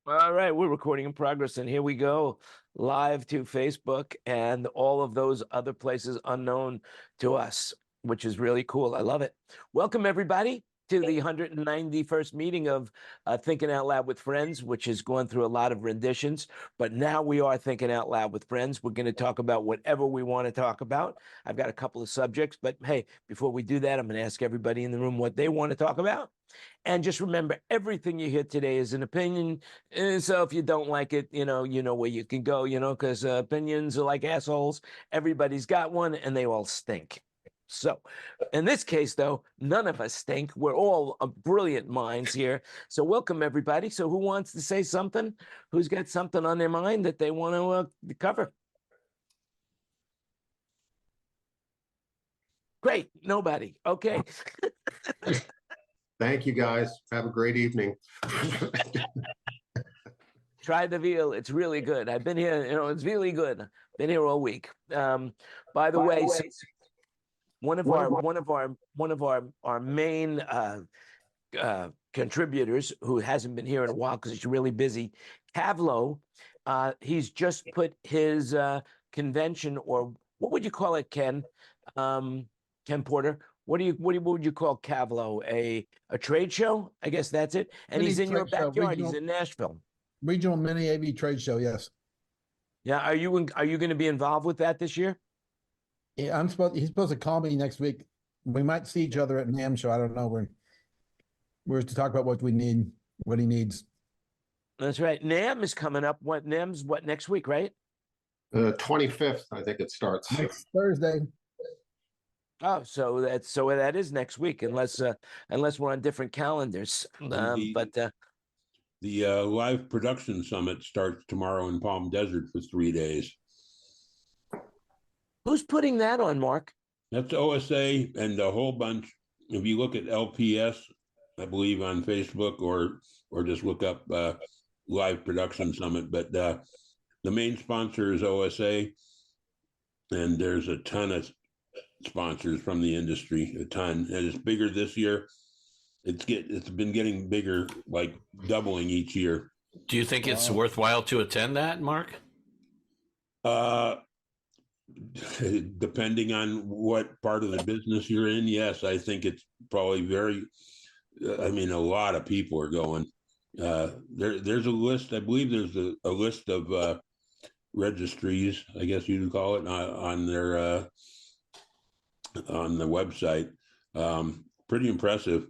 All right, we're recording in progress, and here we go, live to Facebook and all of those other places unknown to us, which is really cool. I love it. Welcome, everybody, to the 191st meeting of Thinking Out Loud with Friends, which has gone through a lot of renditions, but now we are Thinking Out Loud with Friends. We're going to talk about whatever we want to talk about. I've got a couple of subjects, but hey, before we do that, I'm going to ask everybody in the room what they want to talk about. And just remember, everything you hear today is an opinion. So if you don't like it, you know where you can go, because opinions are like assholes. Everybody's got one, and they all stink. So in this case, though, none of us stink. We're all brilliant minds here. So welcome, everybody. So who wants to say something? Who's got something on their mind that they want to cover? Great. Nobody. Okay. Thank you, guys. Have a great evening. Try the veal. It's really good. I've been here, it's really good. Been here all week. By the way, one of our main contributors who hasn't been here in a while because he's really busy, Kavlo, he's just put his convention, or what would you call it, Ken? Ken Porter. What would you call Kavlo? A trade show? I guess that's it. And he's in your backyard. He's in Nashville. Regional mini AV trade show, yes. Yeah, are you going to be involved with that this year? Yeah, he's supposed to call me next week. We might see each other at NAMM show. I don't know. We're to talk about what we need, what he needs. That's right. NAMM is coming up. NAMM's next week, right? 25th, I think it starts. Next Thursday. Oh, so that is next week, unless we're on different calendars. The live production summit starts tomorrow in Palm Desert for 3 days. Who's putting that on, Mark? That's OSA and a whole bunch. If you look at LPS, I believe on Facebook, or just look up live production summit. But the main sponsor is OSA, and there's a ton of sponsors from the industry, a ton, and it's bigger this year. It's been getting bigger, like doubling each year. Do you think it's worthwhile to attend that, Mark? Depending on what part of the business you're in, yes, I think it's probably a lot of people are going. There's a list. I believe there's a list of registries, I guess you would call it, on their on the website. Pretty impressive.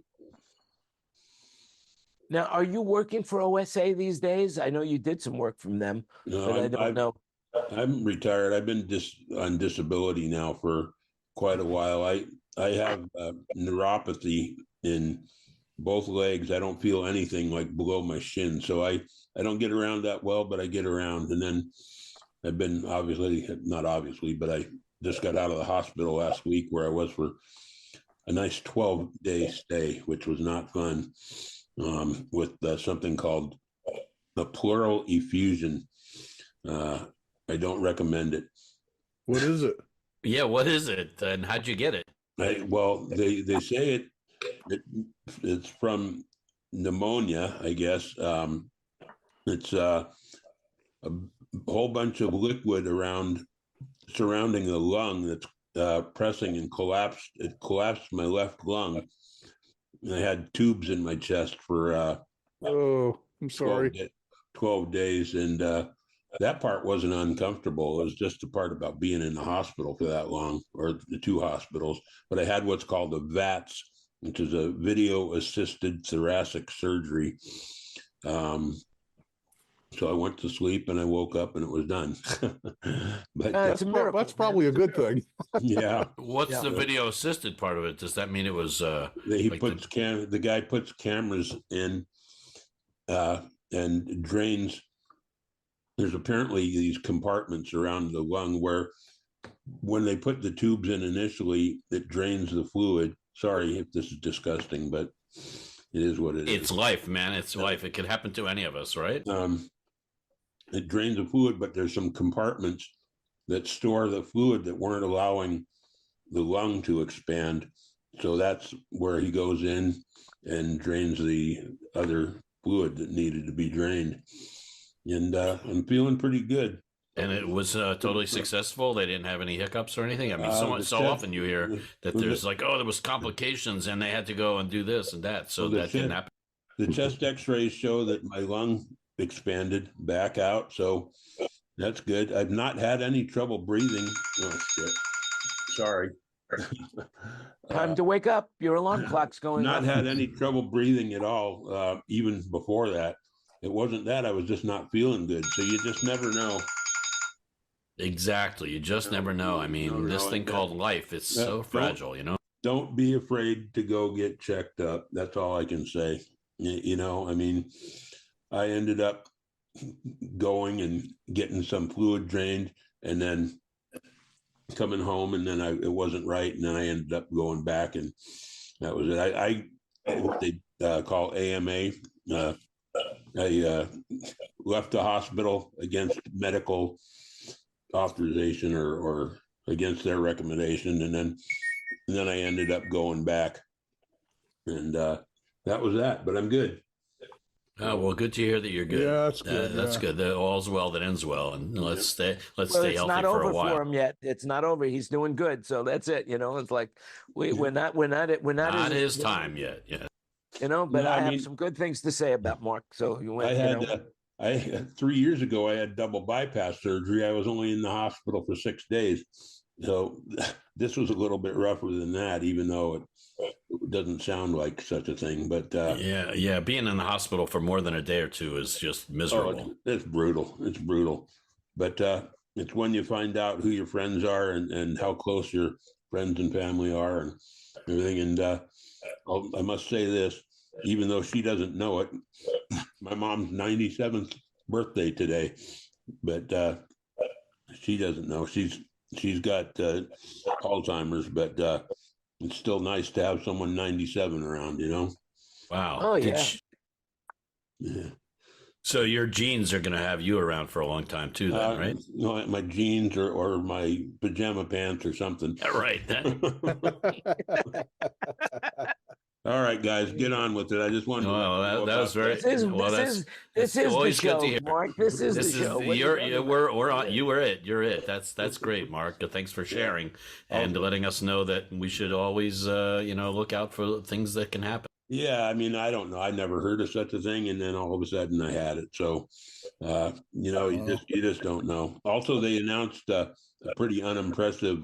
Now, are you working for OSA these days? I know you did some work from them, but I don't know. I'm retired. I've been on disability now for quite a while. I have neuropathy in both legs. I don't feel anything like below my shin, so I don't get around that well, but I get around. And then I've been but I just got out of the hospital last week, where I was for a nice 12-day stay, which was not fun, with something called a pleural effusion. I don't recommend it. What is it? Yeah, what is it, and how'd you get it? They say it's from pneumonia, I guess. It's a whole bunch of liquid surrounding the lung that's pressing and collapsed. It collapsed my left lung. And I had tubes in my chest for I'm sorry. 12 days, and that part wasn't uncomfortable. It was just the part about being in the hospital for that long, or the two hospitals. But I had what's called a VATS, which is a video-assisted thoracic surgery. So I went to sleep and I woke up and it was done. But it's a miracle. That's probably a good thing. Yeah. What's the video assisted part of it? Does that mean it was the guy puts cameras in and drains. There's apparently these compartments around the lung where when they put the tubes in initially, it drains the fluid. Sorry if this is disgusting, but it is what it is. It's life, man. It's life. It could happen to any of us, right? It drains the fluid, but there's some compartments that store the fluid that weren't allowing the lung to expand. So that's where he goes in and drains the other fluid that needed to be drained. And I'm feeling pretty good. And it was totally successful. They didn't have any hiccups or anything. I mean, so the so chest- often you hear that there's like, oh, there was complications and they had to go and do this and that. So Well, the that didn't chest- happen. The chest x-rays show that my lung expanded back out. So that's good. I've not had any trouble breathing. Oh, shit. Sorry. Time to wake up. Your alarm clock's going Not off. had any trouble breathing at all, even before that. It wasn't that. I was just not feeling good. So you just never know. Exactly. You just never know. I mean, Never this know. thing called life, it's Yeah, so don't- fragile, you know? Don't be afraid to go get checked up. That's all I can say. You know, I mean, I ended up going and getting some fluid drained and then coming home, and then it wasn't right. And then I ended up going back, and that was it. I what they call AMA. I left the hospital against medical authorization or against their recommendation, and then I ended up going back, and that was that. But I'm good. Oh, well, good to hear that you're good. Yeah, that's good, That's yeah. good. That all's well that ends well, and let's stay Well, stay it's healthy not for over a while. for him yet. It's not over. He's doing good. So that's it. You know, it's like we're not Not in his time yet. Yeah. You know, but No, I I have mean- some good things to say about Mark. So you went. I you had know, I 3 years ago I had double bypass surgery. I was only in the hospital for 6 days, so this was a little bit rougher than that, even though it doesn't sound like such a thing. But Yeah. Being in the hospital for more than a day or two is just miserable. it's brutal. It's brutal. But it's when you find out who your friends are and how close your friends and family are and everything. And I must say this, even though she doesn't know it, my mom's 97th birthday today, but she doesn't know. She's got Alzheimer's, but it's still nice to have someone 97 around, you know? Wow. Oh, Did yeah. she- Yeah. so your genes are going to have you around for a long time too, then, right? No, my jeans or my pajama pants or something. Yeah, right. All right, guys, get on with it. I just wanted to let you know Well, that was about very. this is well, this that's is the always good to show, hear. Mark. This is the show. What are you talking about? we're on. You were it. You're it. That's great, Mark. Thanks for sharing and letting us know that we should always look out for things that can happen. Yeah, I mean, I don't know. I never heard of such a thing, and then all of a sudden I had it. So, you just don't know. Also, they announced a pretty unimpressive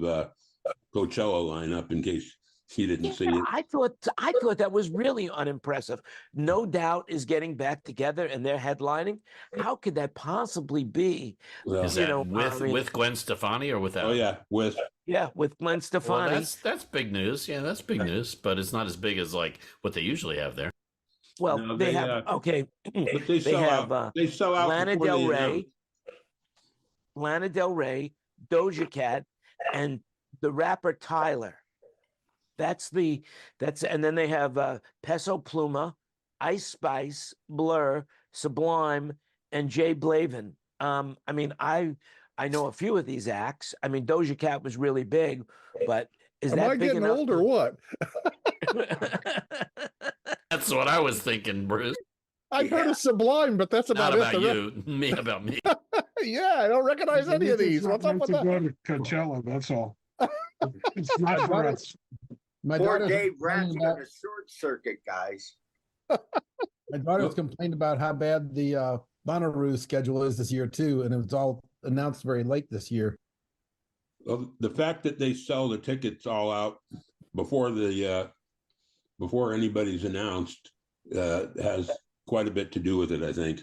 Coachella lineup. In case you didn't see Yeah, it. I thought that was really unimpressive. No Doubt is getting back together and they're headlining. How could that possibly be? Well, Is You that know, with I mean- with Gwen Stefani or without? oh yeah, with Yeah, with Gwen Well, Stefani. that's big news. Yeah, that's big news, but it's not as big as like what they usually have there. Well, No, they they, have okay. but they They sell have out. They sell out Lana before Del they Rey, announce. Lana Del Rey, Doja Cat, and the rapper Tyler. And then they have Peso Pluma, Ice Spice, Blur, Sublime, and Jay Blavin. I mean, I know a few of these acts. I mean, Doja Cat was really big, but is Am that I big getting enough old or what? That's what I was thinking, Bruce. I've heard of Sublime, but that's Not about about it. you, me about me. Yeah, I don't recognize any of It's these. not What's up meant with to that? go to Coachella, that's all. It's not for daughter- us. My Poor daughter's Dave complaining Rat's about, gonna short circuit, guys. my daughter's complained about how bad the Bonnaroo schedule is this year too, and it was all announced very late this year. Well, the fact that they sell the tickets all out before before anybody's announced has quite a bit to do with it, I think.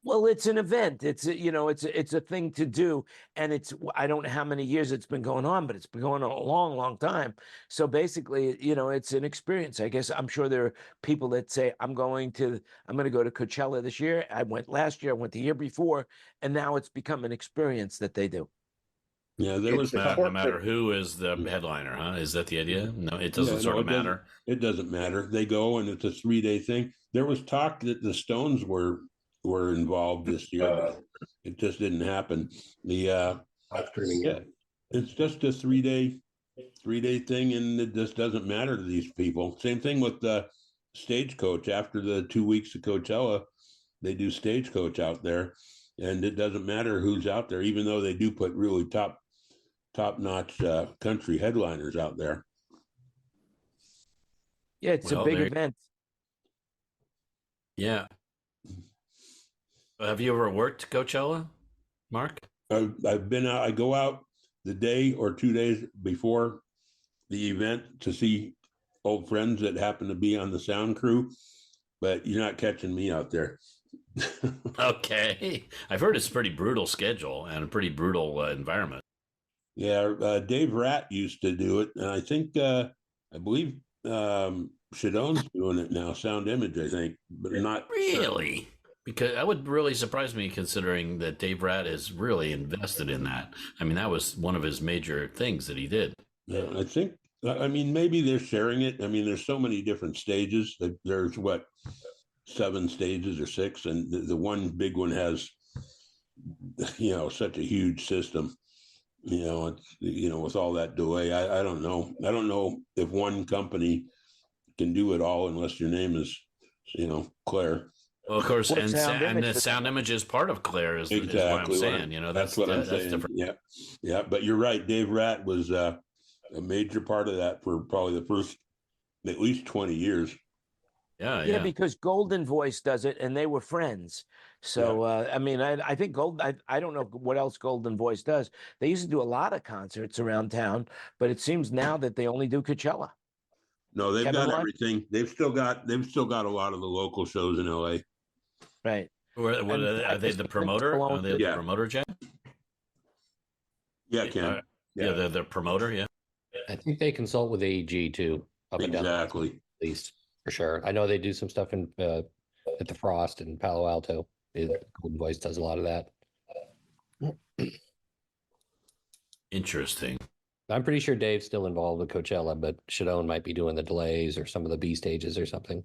Well, it's an event. It's a thing to do, and I don't know how many years it's been going on, but it's been going on a long, long time. So basically, it's an experience. I guess I'm sure there are people that say I'm going to go to Coachella this year. I went last year. I went the year before, and now it's become an experience that they do. Yeah, there was It's a No corporate- matter who is the headliner, huh? Is that the idea? No, it doesn't Yeah, sort no, of it doesn't. matter. It doesn't matter. They go and it's a 3-day thing. There was talk that the Stones were involved this year, but it just didn't happen. The Live streaming. yeah, it's just a 3-day thing, and it just doesn't matter to these people. Same thing with Stagecoach after the 2 weeks of Coachella. They do Stagecoach out there, and it doesn't matter who's out there, even though they do put really top-notch country headliners out there. Yeah, it's a Well, big there- event. Yeah. Have you ever worked Coachella, Mark? I've been out. I go out the day or 2 days before the event to see old friends that happen to be on the sound crew, but you're not catching me out there. Okay. I've heard it's a pretty brutal schedule and a pretty brutal environment. Yeah, Dave Rat used to do it, and I think I believe Shadone's doing it now. Sound Image, I think, but not Really? Because that would really surprise me, considering that Dave Rat is really invested in that. I mean, that was one of his major things that he did. Yeah, I think. I mean, maybe they're sharing it. I mean, there's so many different stages. There's what, 7 stages or 6, and the one big one has, such a huge system. With all that delay, I don't know. I don't know if one company can do it all unless your name is, Claire. Well, of course, Well, and Sound Image the is- Sound Image is part of Claire, is what I'm saying. That's what I'm saying. different. Yeah. But you're right. Dave Rat was a major part of that for probably the first at least 20 years. Yeah, because Golden Voice does it, and they were friends. So I mean, I think I don't know what else Golden Voice does. They used to do a lot of concerts around town, but it seems now that they only do Coachella. No, they've Kevin got Lund? everything. They've still got a lot of the local shows in LA. Right. What And are I they guess the Vince promoter? Are Stallone they the Yeah. promoter, Jen? Yeah, Ken. Yeah, they're the promoter. Yeah. I think they consult with AEG too, up and down the Exactly. at least for sure. I know they do some stuff in at the Frost in Palo Alto. Golden Voice does a lot of that. Interesting. I'm pretty sure Dave's still involved with Coachella, but Shadone might be doing the delays or some of the B stages or something.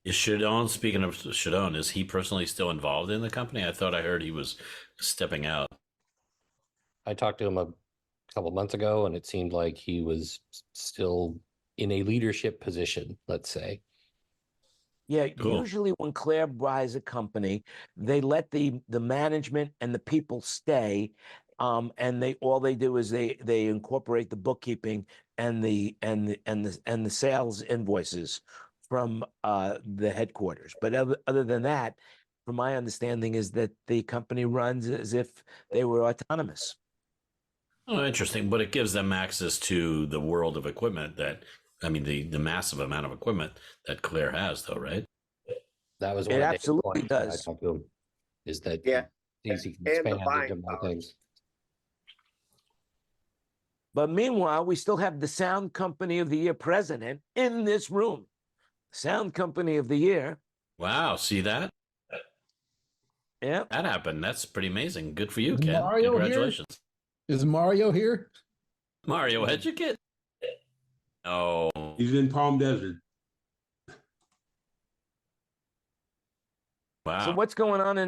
Is Shadone, speaking of Shadone, is he personally still involved in the company? I thought I heard he was stepping out. I talked to him a couple months ago, and it seemed like he was still in a leadership position, let's say. Yeah, Cool. usually when Claire buys a company, they let the management and the people stay, and all they do is they incorporate the bookkeeping and the sales invoices from the headquarters. But other than that, from my understanding, is that the company runs as if they were autonomous. Oh, interesting. But it gives them access to the world of equipment the massive amount of equipment that Claire has, though, right? That was It one of Dave's absolutely points when I does. talked to him, is that Yeah, he thinks he can and the expand buying into more power. things. But meanwhile, we still have the Sound Company of the Year president in this room. Sound Company of the Year. Wow. See that? Yeah. That happened. That's pretty amazing. Good for you, Is Ken. Mario here? Congratulations. Is Mario here? Mario Educate? Oh. He's in Palm Desert. Wow. So what's going on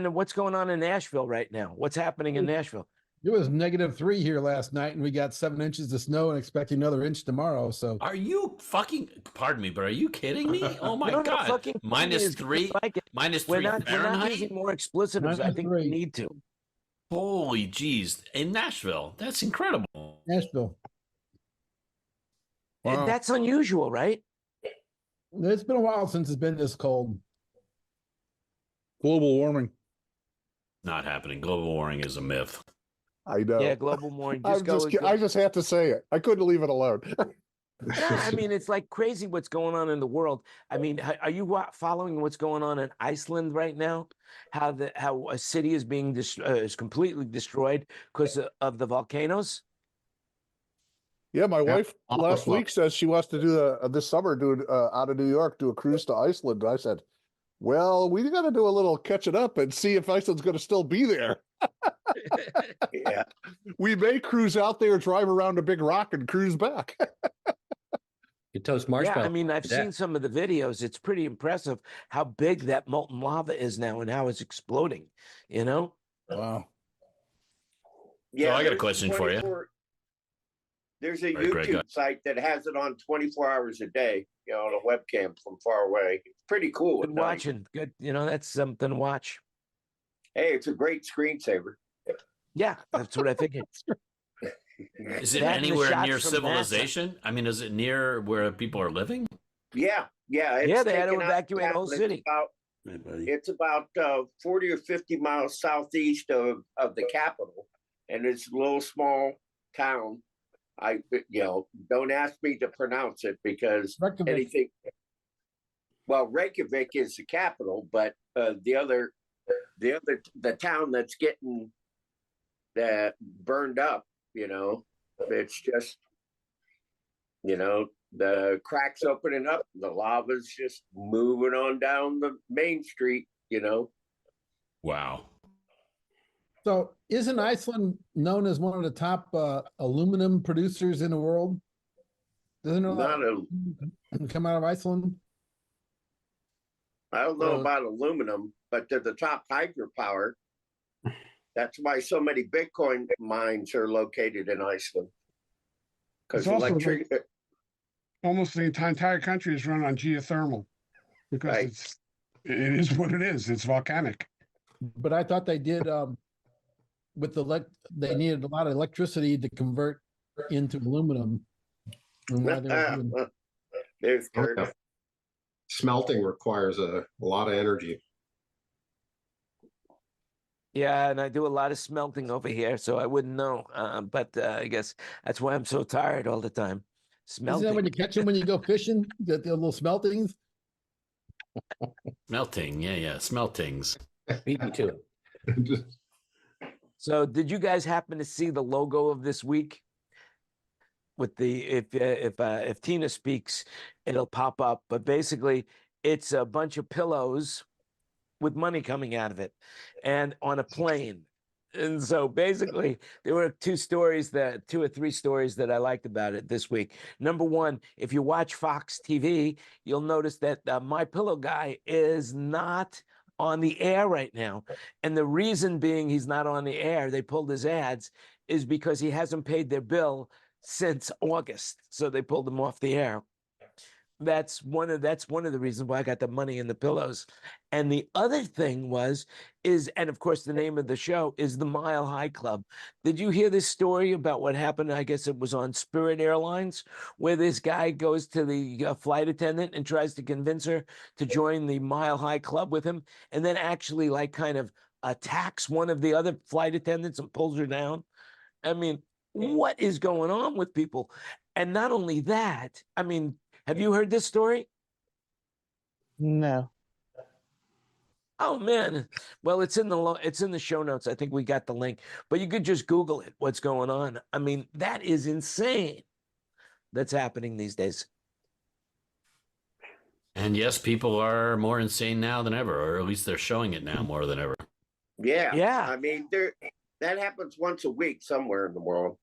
in Nashville right now? What's happening in Nashville? It was -3 here last night, and we got 7 inches of snow and expecting another inch tomorrow. So Are you fucking, pardon me, but are you kidding me? Oh my No, God. fucking Minus is three, like it. minus We're 3 not Fahrenheit? using more explicitives. I think we -3. need to. Holy jeez. In Nashville. That's incredible. Nashville. Wow. That's unusual, right? It's been a while since it's been this cold. Global warming. Not happening. Global warming is a myth. I know. Yeah, global warming. I just had to say it. I couldn't leave it alone. Yeah, I mean, it's like crazy what's going on in the world. I mean, are you following what's going on in Iceland right now? How a city is being is completely destroyed because of the volcanoes? Yeah, my wife Awful last stuff. week says she wants to do this summer, out of New York, do a cruise to Iceland. And I said, well, we got to do a little catching up and see if Iceland's going to still be there. Yeah. We may cruise out there, drive around a big rock, and cruise back. You toast Yeah, marshmallow. I mean, I've Yeah. seen some of the videos. It's pretty impressive how big that molten lava is now and how it's exploding. You know? Wow. I got a there's question for you. There's a Right, Greg, YouTube site that has it on 24 hours a day, on a webcam from far away. It's pretty cool. Good at night. watching. Good. That's something to watch. Hey, it's a great screensaver. Yeah, that's what I figured. Is it That and the anywhere shots near from NASA. civilization? I mean, is it near where people are living? Yeah. Yeah, they had to taken out evacuate the town. whole city. Hey, buddy. It's about 40 or 50 miles southeast of the capital, and it's a little small town. Don't ask me to pronounce it because Reykjavik. anything. Well, Reykjavik is the capital, but the town that's getting burned up, it's just, the cracks opening up, the lava's just moving on down the main street, Wow. So isn't Iceland known as one of the top aluminum producers in the world? Doesn't it Not come out of Iceland? I don't know about aluminum, but they're the top hydropower. That's why so many Bitcoin mines are located in Iceland. Because It's also electric, Almost the entire country is run on geothermal because Right. it is what it is. It's volcanic. But I thought they did they needed a lot of electricity to convert into aluminum. And why they were doing- there's Kurt. Smelting requires a lot of energy. Yeah, and I do a lot of smelting over here, so I wouldn't know. But I guess that's why I'm so tired all the time. Isn't that Smelting. when you catch them when you go fishing? The little smeltings? Melting. Yeah. Smeltings. Beat me to it. So, did you guys happen to see the logo of this week? With the if Tina speaks, it'll pop up. But basically, it's a bunch of pillows with money coming out of it, and on a plane. And so basically, there were two or three stories that I liked about it this week. Number one, if you watch Fox TV, you'll notice that My Pillow guy is not on the air right now. And the reason being he's not on the air, they pulled his ads, is because he hasn't paid their bill since August. So they pulled him off the air. That's one of the reasons why I got the money in the pillows. And the other thing and of course the name of the show is the Mile High Club. Did you hear this story about what happened? I guess it was on Spirit Airlines, where this guy goes to the flight attendant and tries to convince her to join the Mile High Club with him, and then actually kind of attacks one of the other flight attendants and pulls her down. I mean, what is going on with people? And not only that, I mean, have you heard this story? No. Oh man. Well, it's in the show notes. I think we got the link, but you could just Google it. What's going on? I mean, that is insane. That's happening these days. And yes, people are more insane now than ever, or at least they're showing it now more than ever. Yeah. I mean, that happens once a week somewhere in the world.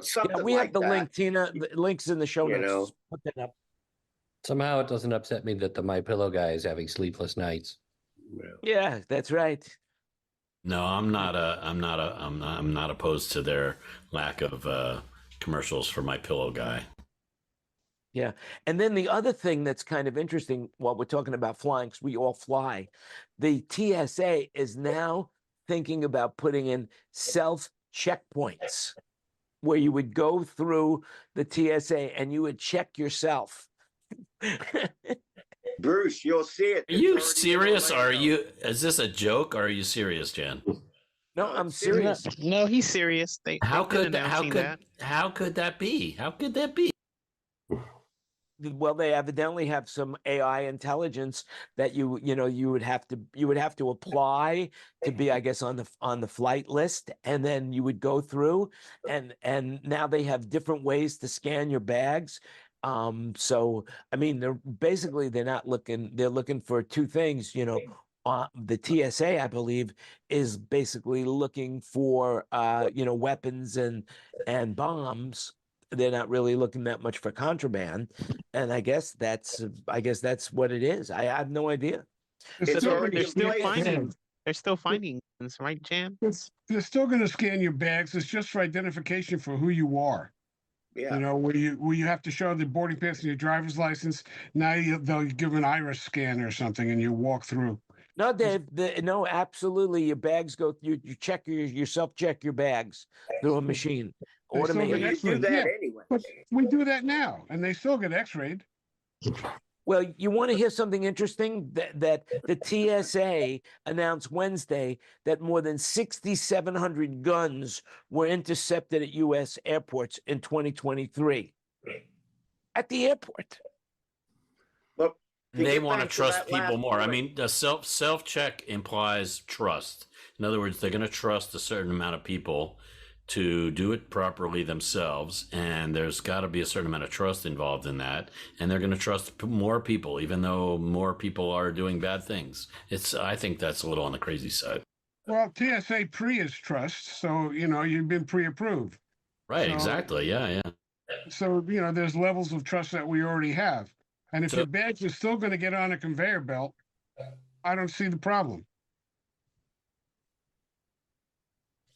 Something Yeah, we like have the that. link, Tina. The link's in the show You notes. know. Put that up. Somehow it doesn't upset me that the My Pillow guy is having sleepless nights. Yeah, that's right. No, I'm not opposed to their lack of commercials for My Pillow guy. Yeah. And then the other thing that's kind of interesting while we're talking about flying, because we all fly, the TSA is now thinking about putting in self checkpoints where you would go through the TSA and you would check yourself. Bruce, you'll see it. Are you serious? Is this a joke? Or are you serious, Jan? No, I'm serious. No, he's serious. How they've been could that announcing that. how could that be? How could that be? Well, they evidently have some AI intelligence that you would have to apply to be, I guess, on the flight list, and then you would go through, and now they have different ways to scan your bags. So I mean, they're looking for two things, the TSA, I believe, is basically looking for weapons and bombs. They're not really looking that much for contraband, and I guess that's what it is. I have no idea. It's already They're still in place. finding. They're still finding things, right, Jan? They're still going to scan your bags. It's just for identification for who you are. Yeah. You know, where you have to show the boarding pass and your driver's license. Now they'll give an iris scan or something, and you walk through. No, Dave. No, absolutely. Your bags go. You check you self-check your bags through a machine, They still Well, get automated. you do X-rayed. that Yeah, anyway. but we do that now, and they still get X-rayed. Well, you want to hear something interesting? That the TSA announced Wednesday that more than 6,700 guns were intercepted at U.S. airports in 2023. At the airport. Look, to They get want to back trust that people last more. I point, mean, the self check implies trust. In other words, they're going to trust a certain amount of people to do it properly themselves, and there's got to be a certain amount of trust involved in that, and they're going to trust more people, even though more people are doing bad things. I think that's a little on the crazy side. Well, TSA pre is trust, so you know you've been pre-approved. Right? So- Exactly. Yeah. So you know there's levels of trust that we already have, and if So- your badge is still going to get on a conveyor belt, I don't see the problem.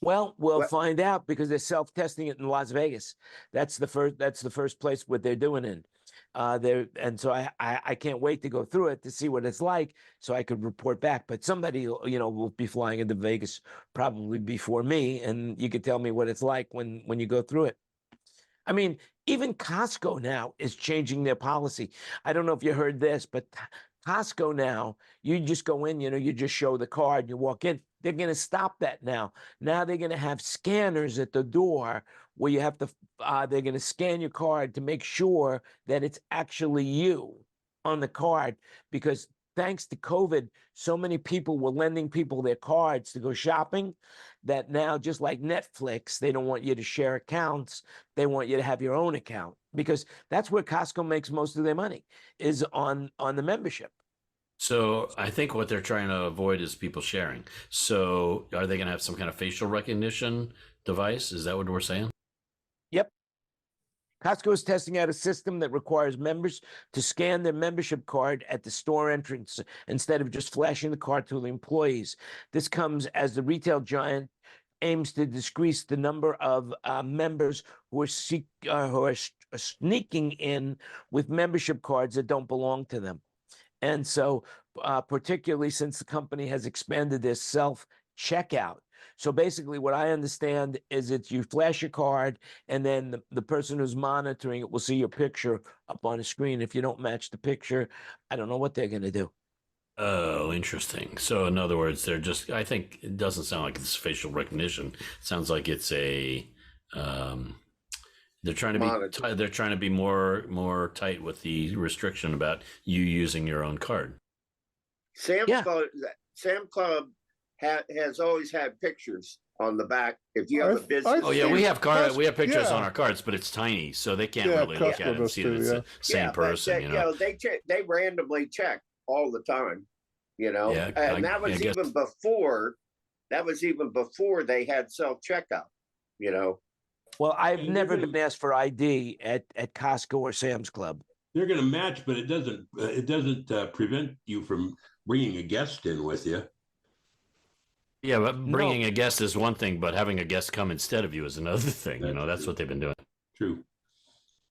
Well, we'll What- find out because they're self-testing it in Las Vegas. That's the first place what they're doing in. So I can't wait to go through it to see what it's like so I could report back. But somebody, will be flying into Vegas probably before me, and you could tell me what it's like when you go through it. I mean, even Costco now is changing their policy. I don't know if you heard this, but Costco now, you just go in, you just show the card, you walk in. They're going to stop that now. Now they're going to have scanners at the door where you have to, they're going to scan your card to make sure that it's actually you on the card, because thanks to COVID, so many people were lending people their cards to go shopping that now, just like Netflix, they don't want you to share accounts. They want you to have your own account, because that's where Costco makes most of their money, is on the membership. So I think what they're trying to avoid is people sharing. So are they going to have some kind of facial recognition device? Is that what we're saying? Yep. Costco is testing out a system that requires members to scan their membership card at the store entrance instead of just flashing the card to the employees. This comes as the retail giant aims to decrease the number of members who are sneaking in with membership cards that don't belong to them. And so, particularly since the company has expanded their self-checkout. So basically what I understand is it's you flash your card, and then the person who's monitoring it will see your picture up on the screen. If you don't match the picture, I don't know what they're going to do. Oh, interesting. So in other words, I think it doesn't sound like it's facial recognition. It sounds like it's they're trying to be more tight with the restriction about you using your own card. Sam's Club has always had pictures on the back. If you have a business, Oh yeah, we have pictures yeah. on our cards, but it's tiny, so they can't Yeah, really look Costco at it and does see too, that it's yeah. the same but person. they randomly check all the time. Yeah, And that was even before. That was even before they had self checkout. Well, I've And never they're been asked for ID at Costco or Sam's Club. They're going to match, but it doesn't prevent you from bringing a guest in with you. Yeah, but bringing a guest is one thing, but having a guest come instead of you is another thing. That's True. what they've been doing. True.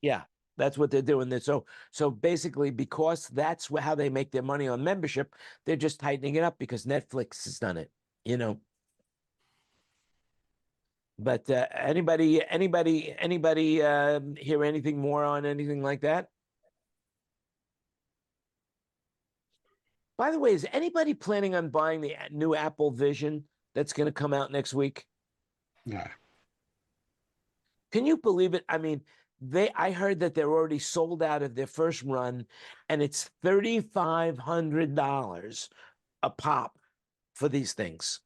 Yeah, that's what they're doing. So basically, because that's how they make their money on membership, they're just tightening it up because Netflix has done it. But anybody hear anything more on anything like that? By the way, is anybody planning on buying the new Apple Vision that's going to come out next week? Yeah. Can you believe it? I mean, I heard that they're already sold out of their first run, and it's $3,500 a pop for these things.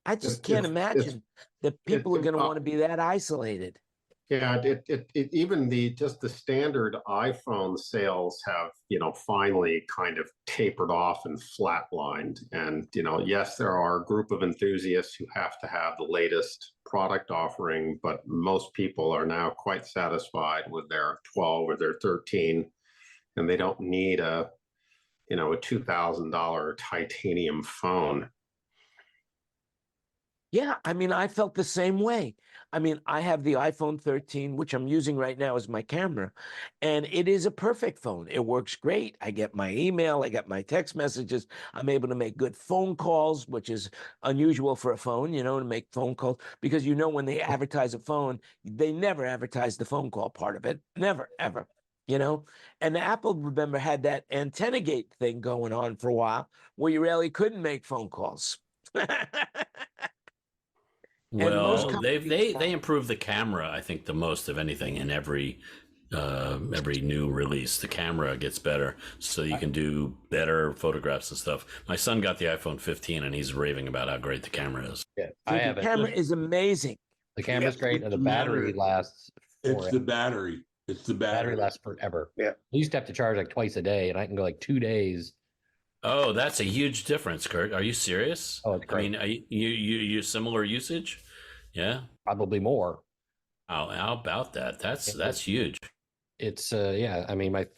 I just can't imagine that people are going to want to be that isolated. Yeah, even just the standard iPhone sales have, finally kind of tapered off and flatlined. And, yes, there are a group of enthusiasts who have to have the latest product offering, but most people are now quite satisfied with their 12 or their 13, and they don't need a $2,000 titanium phone. Yeah, I mean, I felt the same way. I mean, I have the iPhone 13, which I'm using right now as my camera, and it is a perfect phone. It works great. I get my email, I get my text messages. I'm able to make good phone calls, which is unusual for a phone, to make phone calls, because when they advertise a phone, they never advertise the phone call part of it. Never, ever. And Apple, remember, had that antenna gate thing going on for a while where you really couldn't make phone calls. And most Well, companies they improved the camera, I think, the most of anything in every new release. The camera gets better, so you can do better photographs and stuff. My son got the iPhone 15, and he's raving about how great the camera is. Yeah, the camera is amazing. The camera's great, and the It's battery matter. lasts. It's forever. the battery. It's the Battery battery. lasts forever. Yeah. I used to have to charge like twice a day, and I can go like 2 days. Oh, that's a huge difference, Kurt. Are you serious? Oh, it's I great. mean, you similar usage? Yeah. Probably more. How about that? That's huge. It's yeah. I mean, what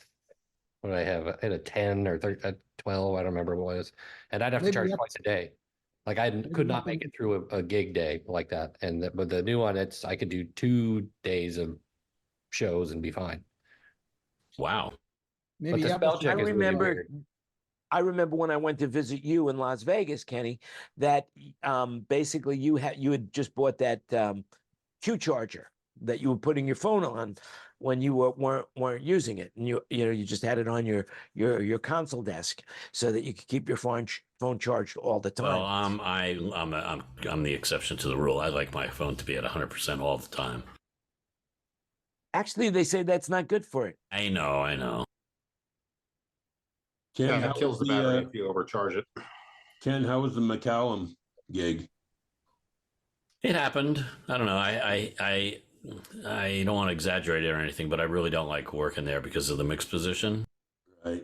did I have? I had a 10 or 12. I don't remember what it was, and I'd have to Maybe charge up- twice a day. Like I could not up make in- it through a gig day like that. But the new one, I could do 2 days of shows and be fine. Wow. But Maybe the Apple spell should- check is really weird. I remember when I went to visit you in Las Vegas, Kenny, that basically you had just bought that Q charger that you were putting your phone on when you weren't using it, and you just had it on your console desk so that you could keep your phone charged all the time. Well, I'm the exception to the rule. I like my phone to be at 100% all the time. Actually, they say that's not good for it. I know. Ken, Yeah, how it kills the was battery if you overcharge it. Ken, how was the McCallum gig? It happened. I don't know. I don't want to exaggerate it or anything, but I really don't like working there because of the mixed position. Right.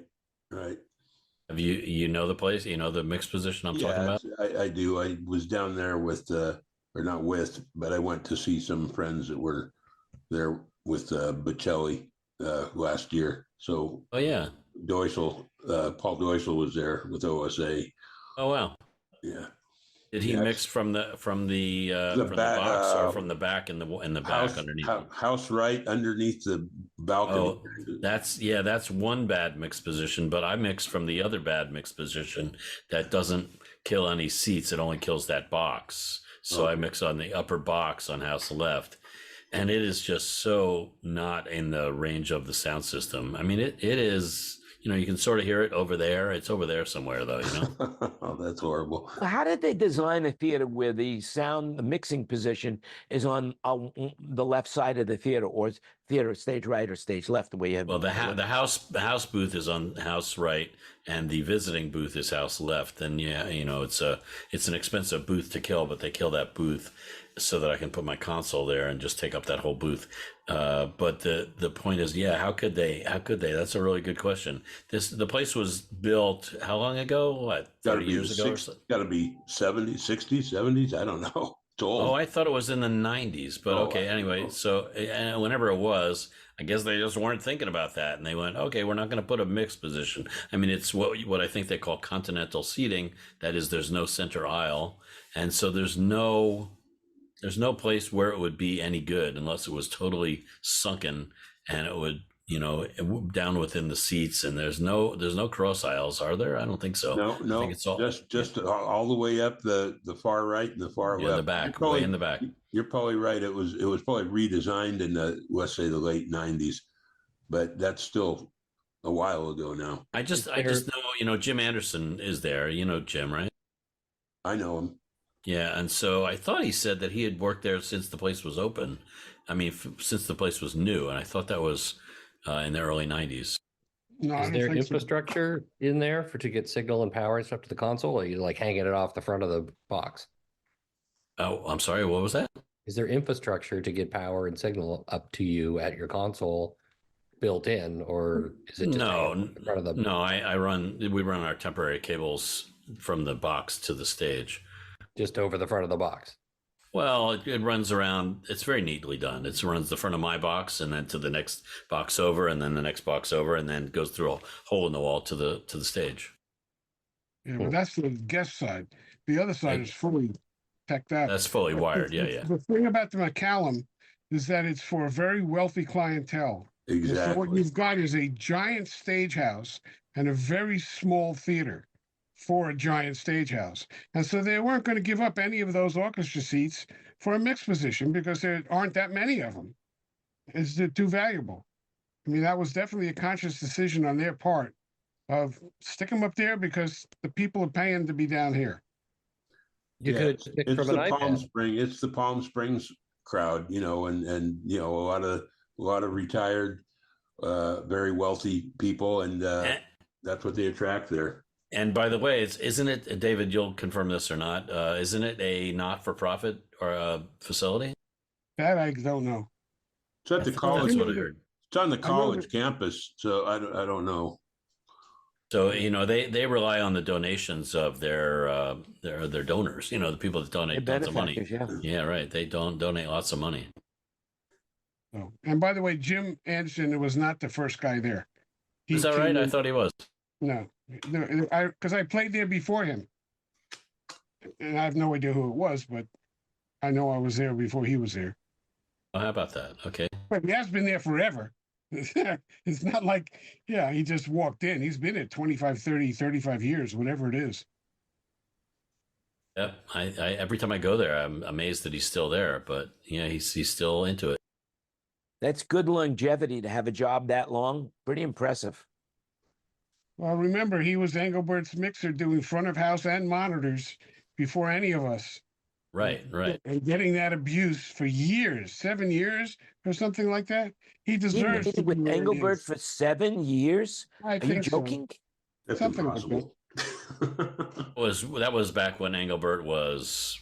Have you know the place? You know the mixed position I'm talking about? I do. I was down there with, or not with, but I went to see some friends that were there with Bocelli last year. So Oh yeah. Paul Deutschel was there with OSA. Oh wow. Yeah. Did he mix from the box or from the back in the back underneath? House right underneath the balcony. Oh, that's one bad mixed position, but I mixed from the other bad mixed position that doesn't kill any seats. It only kills that box. So I mix on the upper box on house left, and it is just so not in the range of the sound system. I mean, it is. You can sort of hear it over there. It's over there somewhere, though. Oh, that's horrible. How did they design a theater where the mixing position is on the left side of the theater, or theater stage right or stage left? The way you have. Well, the house booth is on house right, and the visiting booth is house left. And yeah, it's an expensive booth to kill, but they kill that booth so that I can put my console there and just take up that whole booth. But the point is, yeah, how could they? That's a really good question. The place was built how long ago? What, 30 years ago? Got to be 70s, 60s, 70s. I don't know. It's old. Oh, I thought it was in the 90s, but okay. Anyway, so whenever it was, I guess they just weren't thinking about that, and they went, okay, we're not going to put a mixed position. I mean, it's what I think they call continental seating. That is, there's no center aisle, and so there's no place where it would be any good unless it was totally sunken and it would, down within the seats. And there's no cross aisles, are there? I don't think so. No, I think it's all just all the way up the far right and the far left. in the back, way in the back. You're probably right. It was probably redesigned in let's say the late 90s, but that's still a while ago now. I just know, Jim Anderson is there. You know Jim, right? I know him. Yeah, and so I thought he said that he had worked there since the place was open. I mean, since the place was new, and I thought that was in the early 90s. No, I Is don't there think so. infrastructure in there to get signal and power and stuff to the console? Or are you like hanging it off the front of the box? Oh, I'm sorry. What was that? Is there infrastructure to get power and signal up to you at your console built in, or is it just No, in front of the? no. We run our temporary cables from the box to the stage. Just over the front of the box. Well, it runs around. It's very neatly done. It runs the front of my box and then to the next box over, and then the next box over, and then goes through a hole in the wall to the stage. Yeah, but that's the guest side. The other side is fully protect that. That's fully But wired. Yeah, yeah. The thing about the McCallum is that it's for a very wealthy clientele. And so what Exactly. you've got is a giant stage house and a very small theater for a giant stage house. And so they weren't going to give up any of those orchestra seats for a mixed position because there aren't that many of them. It's too valuable. I mean, that was definitely a conscious decision on their part of stick them up there because the people are paying to be down here. You Yeah, could it's pick it's from an the Palm iPad. Spring. It's the Palm Springs crowd, and a lot of retired, very wealthy people, and And, that's what they attract there. and by the way, isn't it, David? You'll confirm this or not? Isn't it a not-for-profit or a facility? That I don't know. It's at the That's college. what I heard. It's on the know college that- campus, so I don't know. So they rely on the donations of their donors. The people that The donate tons of money. benefactors, yeah. Yeah, right. They don't donate lots of money. Oh. And by the way, Jim Anderson was not the first guy there. Is that right? came I in- thought he was. No, because I played there before him, and I have no idea who it was, but I know I was there before he was there. Oh, how about that? Okay. But he has been there forever. It's not like, yeah, he just walked in. He's been there 25, 30, 35 years, whatever it is. Yep. I every time I go there, I'm amazed that he's still there. But yeah, he's still into it. That's good longevity to have a job that long. Pretty impressive. Well, remember, he was Engelbert's mixer doing front of house and monitors before any of us. Right. Right. And getting that abuse for years, 7 years or something like that. He He deserves made to it be with where he Engelbert is. for 7 years. I Are you think so. joking? That's Something like impossible. That was back when Engelbert was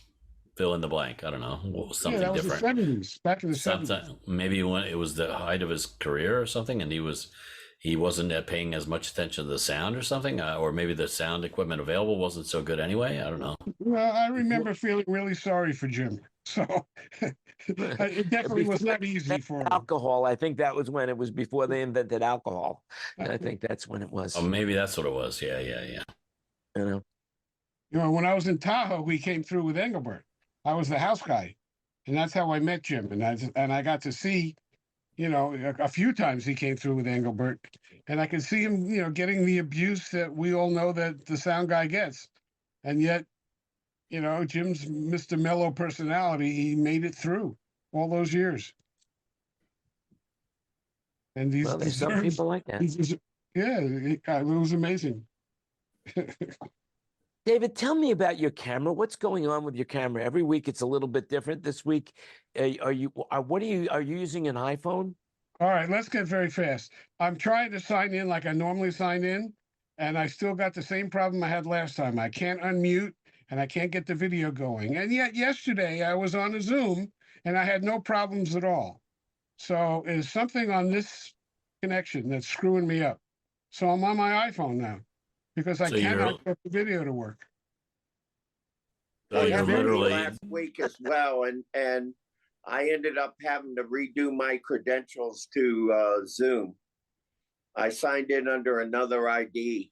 fill in the blank. I don't know. Something Yeah, that was different. the 70s, back in the 70s. Something maybe when it was the height of his career or something, and he wasn't paying as much attention to the sound or something, or maybe the sound equipment available wasn't so good anyway. I don't know. Well, I remember feeling really sorry for Jim. So it definitely was not easy for him. Alcohol. I think that was when it was before they invented alcohol. I think that's when it was. Oh, maybe that's what it was. Yeah. You know. You know, when I was in Tahoe, we came through with Engelbert. I was the house guy, and that's how I met Jim. And I got to see, a few times he came through with Engelbert, and I could see him, getting the abuse that we all know that the sound guy gets, and yet, Jim's Mr. Mellow personality. He made it through all those years. And these Well, there's some people like that. Yeah, it was amazing. David, tell me about your camera. What's going on with your camera? Every week it's a little bit different. This week, are you using an iPhone? All right, let's get very fast. I'm trying to sign in like I normally sign in, and I still got the same problem I had last time. I can't unmute and I can't get the video going. And yet yesterday I was on a Zoom and I had no problems at all. So there's something on this connection that's screwing me up. So I'm on my iPhone now because I So cannot get the video to work. So It you're happened to me literally last week as well, and I ended up having to redo my credentials to Zoom. I signed in under another ID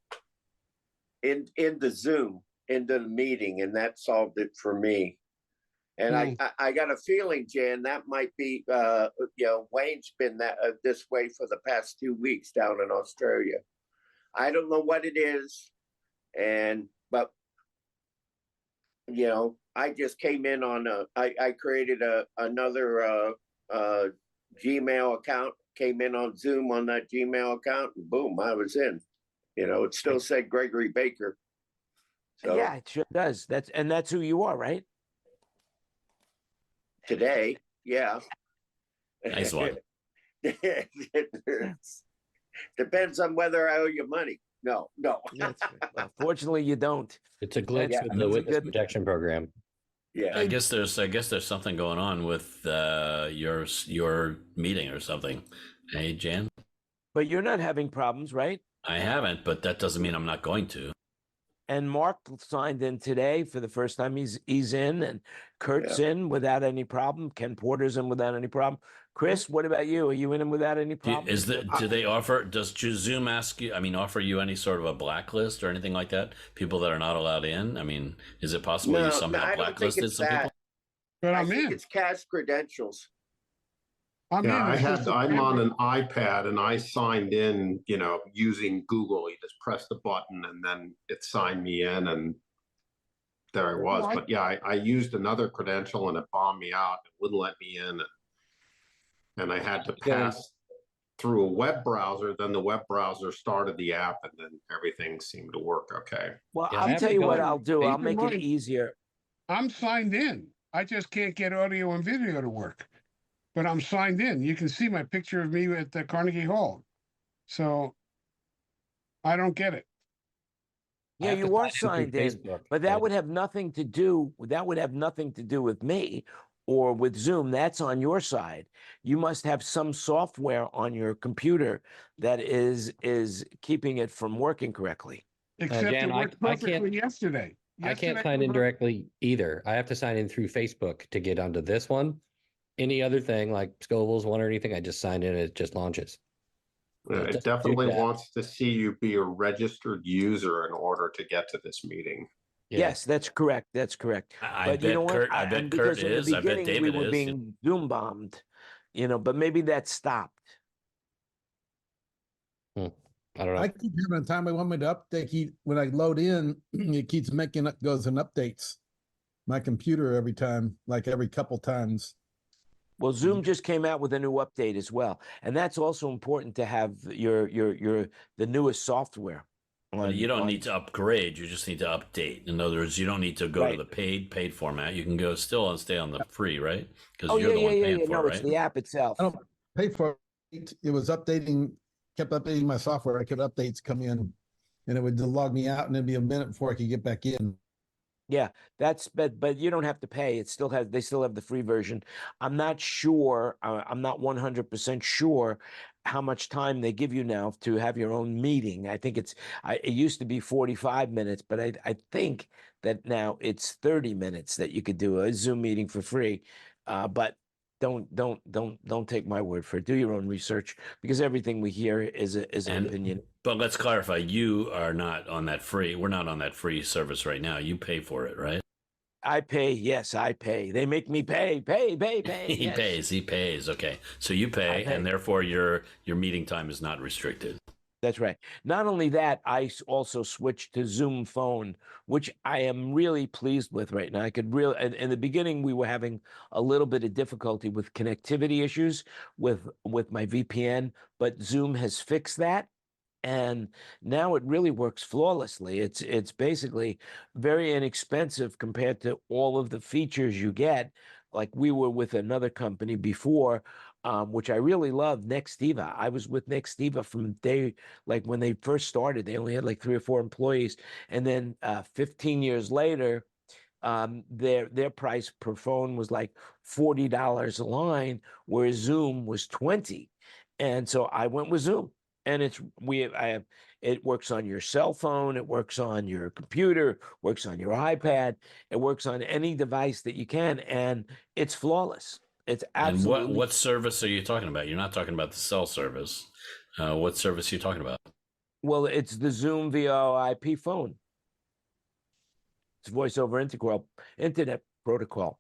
in the Zoom into the meeting, and that solved it for me. And I got a feeling, Jan, that might be Wayne's been this way for the past 2 weeks down in Australia. I don't know what it is, but I just came in on I created another Gmail account, came in on Zoom on that Gmail account, and boom, I was in. It still said Gregory Baker. So Yeah, it sure does. That's who you are, right? today, yeah. Nice one. Depends on whether I owe you money. No. That's right. Well, fortunately, you don't. It's a glitch Yeah, with that's the a witness good- protection program. Yeah. I guess there's something going on with your meeting or something. Hey, Jan. But you're not having problems, right? I haven't, but that doesn't mean I'm not going to. And Mark signed in today for the first time. He's in, and Kurt's in without any problem. Ken Porter's in without any problem. Chris, what about you? Are you in them without any problems? Do they offer? Does Zoom ask you? I mean, offer you any sort of a blacklist or anything like that? People that are not allowed in. I mean, is it possible you No, somehow I don't think blacklisted it's some people? that. But I I'm think in. it's cash credentials. I'm Yeah, in. It's just a I'm on camera. an iPad and I signed in, using Google. You just press the button and then it signed me in and there I was. Well, But yeah, I used another credential and it bombed me out. It wouldn't let me in. And I had to pass through a web browser. Then the web browser started the app and then everything seemed to work okay. Well, Yeah, I I'll have tell to you go what in I'll do. I'll Keep in make it mind- easier. I'm signed in. I just can't get audio and video to work. But I'm signed in. You can see my picture of me at the Carnegie Hall. So I don't get it. I Yeah, have to you are sign signed through in, Facebook, but that and would have nothing to do. That would have nothing to do with me or with Zoom. That's on your side. You must have some software on your computer that is keeping it from working correctly. Except Jan, it worked I can't- perfectly yesterday. I can't Yesterday sign in was- directly either. I have to sign in through Facebook to get onto this one. Any other thing like Scoville's one or anything, I just sign in, it just launches. So it It doesn't do definitely that. wants to see you be a registered user in order to get to this meeting. Yeah. Yes, that's correct. That's correct. I But you know bet what? Kurt. I bet and Kurt because in the is. I bet beginning we David were is. being Zoom bombed, but maybe that stopped. I don't know. I keep having a time I want me to update. When I load in, it keeps making up goes and updates my computer every time, like every couple times. Well, Zoom just came out with a new update as well, and that's also important to have the newest software. But you don't need to upgrade. You just need to update. In other words, you don't need to go to Right. the paid format. You can go still and stay on the free, right? Because Oh you're yeah, the yeah, one yeah, paying yeah. for No, it, it's right? the app itself. I don't pay for it. It was updating, kept updating my software. I kept updates come in, and it would log me out, and it'd be a minute before I could get back in. Yeah, but you don't have to pay. They still have the free version. I'm not sure. I'm not 100% sure how much time they give you now to have your own meeting. I think it used to be 45 minutes, but I think that now it's 30 minutes that you could do a Zoom meeting for free. But don't take my word for it. Do your own research, because everything we hear is an And- opinion. But let's clarify: you are not on that free. We're not on that free service right now. You pay for it, right? I pay. Yes, I pay. They make me pay. Pay. He Yes. pays. He pays. Okay, so you pay, pay. and therefore your meeting time is not restricted. That's right. Not only that, I also switched to Zoom Phone, which I am really pleased with right now. I could really, in the beginning, we were having a little bit of difficulty with connectivity issues with my VPN, but Zoom has fixed that. And now it really works flawlessly. It's basically very inexpensive compared to all of the features you get. Like we were with another company before, which I really love, Nextiva. I was with Nextiva from like when they first started. They only had like 3 or 4 employees, and then 15 years later, their price per phone was like $40 a line, whereas Zoom was 20. And so I went with Zoom. And it works on your cell phone, it works on your computer, works on your iPad, it works on any device that you can, and it's flawless. It's absolutely. And what service are you talking about? You're not talking about the cell service. What service are you talking about? Well, it's the Zoom VoIP phone. It's voice over internet protocol.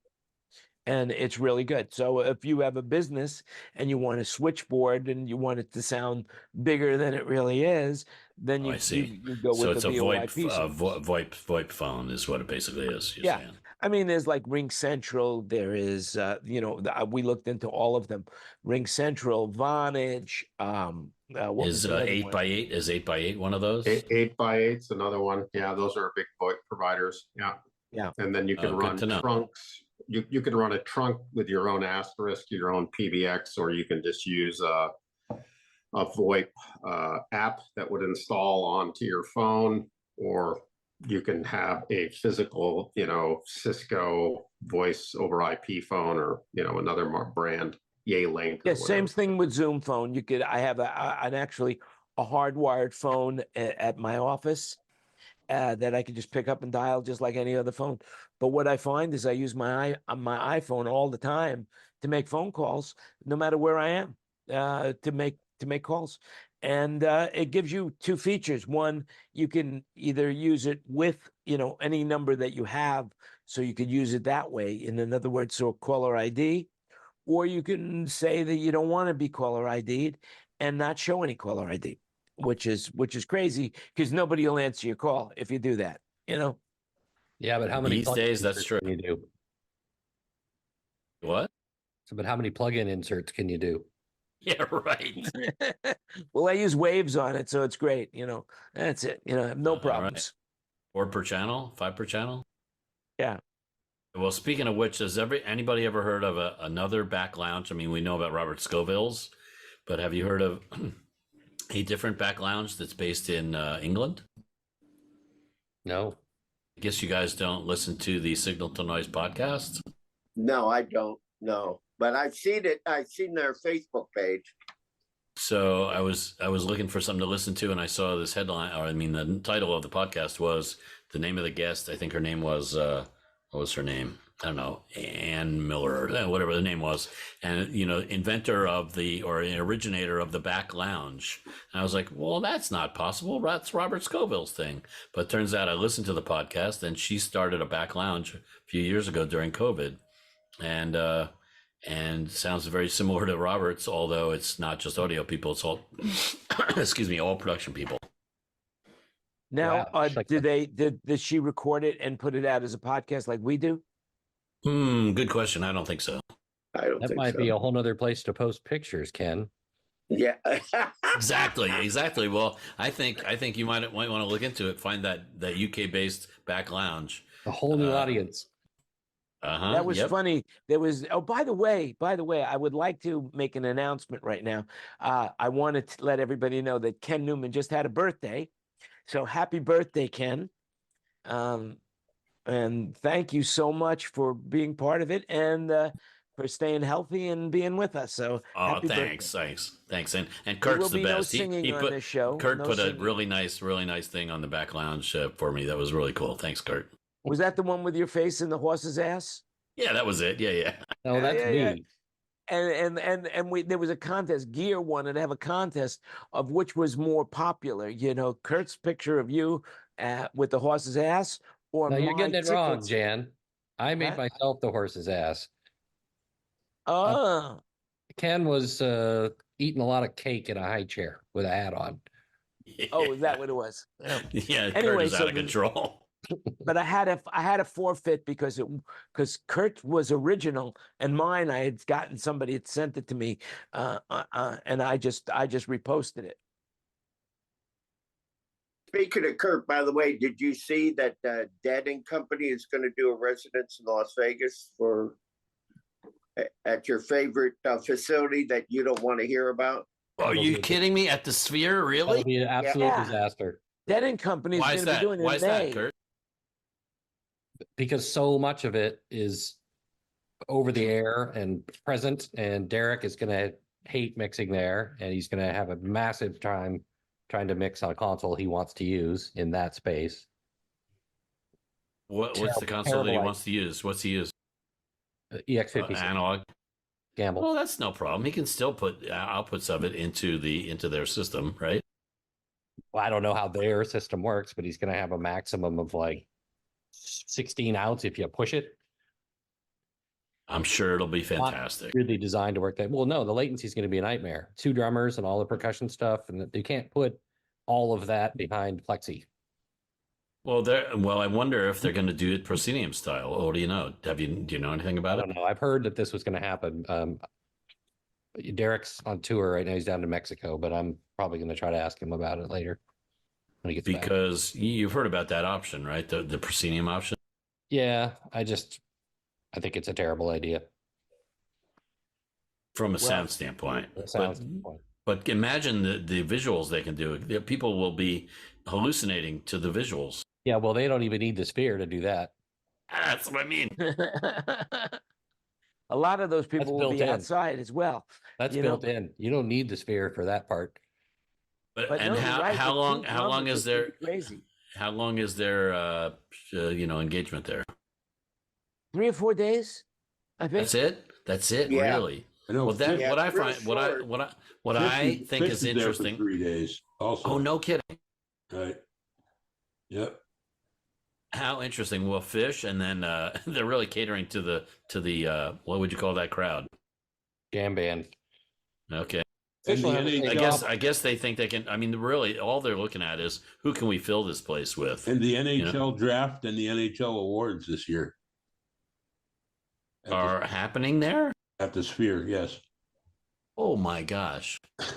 And it's really good. So if you have a business and you want a switchboard and you want it to sound bigger than it really is, then I see. you go So with it's the a VoIP. VoIP phone is what it basically is. You're Yeah. saying. I mean, there's like Ring Central. There is, we looked into all of them. Ring Central, Vonage. What was Is the other 8x8 is 8x8 one of those? 8x8's another one. Yeah, those are big VoIP providers. Yeah. Yeah. And then you can Oh, run good to know. trunks. You can run a trunk with your own asterisk, your own PBX, or you can just use a VoIP app that would install onto your phone, or you can have a physical, Cisco voice over IP phone, or another brand, Link. Yeah, same thing with Zoom Phone. I have an actually a hardwired phone at my office that I can just pick up and dial just like any other phone. But what I find is I use my iPhone all the time to make phone calls, no matter where I am, to make calls. And it gives you two features. One, you can either use it with, any number that you have, so you could use it that way. In other words, so caller ID, or you can say that you don't want to be caller ID'd and not show any caller ID, which is crazy, because nobody will answer your call if you do that. Yeah, but how many These plug-in days, that's inserts true. can you do? What? So, but how many plug-in inserts can you do? Yeah, right. Well, I use waves on it, so it's great. That's it. I have no All right. problems. 4 per channel, 5 per channel. Yeah. Well, speaking of which, has anybody ever heard of another back lounge? I mean, we know about Robert Scoville's, but have you heard of a different back lounge that's based in England? No. I guess you guys don't listen to the Signal to Noise podcast. No, I don't. No, but I've seen it. I've seen their Facebook page. So I was looking for something to listen to, and I saw this headline, or I mean, the title of the podcast was the name of the guest. I think her name was what was her name? I don't know, Ann Miller, or whatever the name was, and inventor of or originator of the back lounge. And I was like, well, that's not possible. That's Robert Scoville's thing. But turns out I listened to the podcast, and she started a back lounge a few years ago during COVID, and sounds very similar to Robert's, although it's not just audio people; it's all, excuse me, all production people. Now, Wow. did she record it and put it out as a podcast like we do? Good question. I don't think so. I don't That think might so. be a whole nother place to post pictures, Ken. Yeah. Exactly. Well, I think you might want to look into it. Find that UK based back lounge. A whole new audience. That was funny. There was. Oh, by the way, I would like to make an announcement right now. I wanted to let everybody know that Ken Newman just had a birthday, so happy birthday, Ken! And thank you so much for being part of it and for staying healthy and being with us. So, happy thanks. And There Kurt's will the be no best. singing He on put this show. Kurt No put singing. a really nice thing on the back lounge for me. That was really cool. Thanks, Kurt. Was that the one with your face in the horse's ass? Yeah, that was it. Yeah. No, that's me. And there was a contest. Gear wanted to have a contest of which was more popular. Kurt's picture of you with the horse's ass, or No, you're my getting it wrong, tickets. Jan. I made Huh? myself the horse's ass. Oh, Ken was eating a lot of cake in a high chair with a hat on. oh, is that what it was? Oh. Yeah. Kurt Anyway, is out of control. But I had a forfeit because Kurt was original and mine. I had gotten somebody had sent it to me, and I just reposted it. Speaking of Kurt, by the way, did you see that Dead and Company is going to do a residence in Las Vegas at your favorite facility that you don't want to hear about? Are you kidding me? At the Sphere, That really? would be an absolute Yeah. disaster Dead and Company is Why going is to be that? doing it Why in is May. that, Kurt? because so much of it is over the air and present, and Derek is going to hate mixing there, and he's going to have a massive time trying to mix on a console he wants to use in that space. What's the console that he wants to use? What's he use? EX56 Analog. Gamble. Well, that's no problem. He can still put outputs of it into their system, right? Well, I don't know how their system works, but he's going to have a maximum of like 16 outs if you push it. I'm sure it'll be Not fantastic. really designed to work that well. No, the latency is going to be a nightmare. 2 drummers and all the percussion stuff, and you can't put all of that behind Plexi. Well, I wonder if they're going to do it proscenium style. Or do you know? Do you know anything I about don't it? know. I've heard that this was going to happen. Derek's on tour right now. He's down to Mexico, but I'm probably going to try to ask him about it later when he gets back. Because you've heard about that option, right? The proscenium option. Yeah, I think it's a terrible idea. From a sound standpoint. But imagine the visuals they can do. People will be hallucinating to the visuals. Yeah, well, they don't even need the Sphere to do that. That's what I mean. A lot of those people will built be in. outside as well. That's You know? built in. You don't need the Sphere for that part. But And no, you're right, how the long peak how long numbers is are their crazy? how long is their engagement there? 3 or 4 days, I think. That's it? That's it, Yeah. really. I know. Well, that Yeah, what I it's real find, what I short. what I what Fish I think Fish is there for interesting. 3 days. Also. Oh, no kidding. Right. Yep. How interesting. Well, fish, and then they're really catering to the what would you call that crowd? Jam band. Okay. Fish will have the NHL same I guess they think they can. I mean, really, all they're looking at is who can we fill this place with? And the NHL know? draft and the NHL awards this year Are happening there? at the Sphere. Yes. Oh my gosh. See,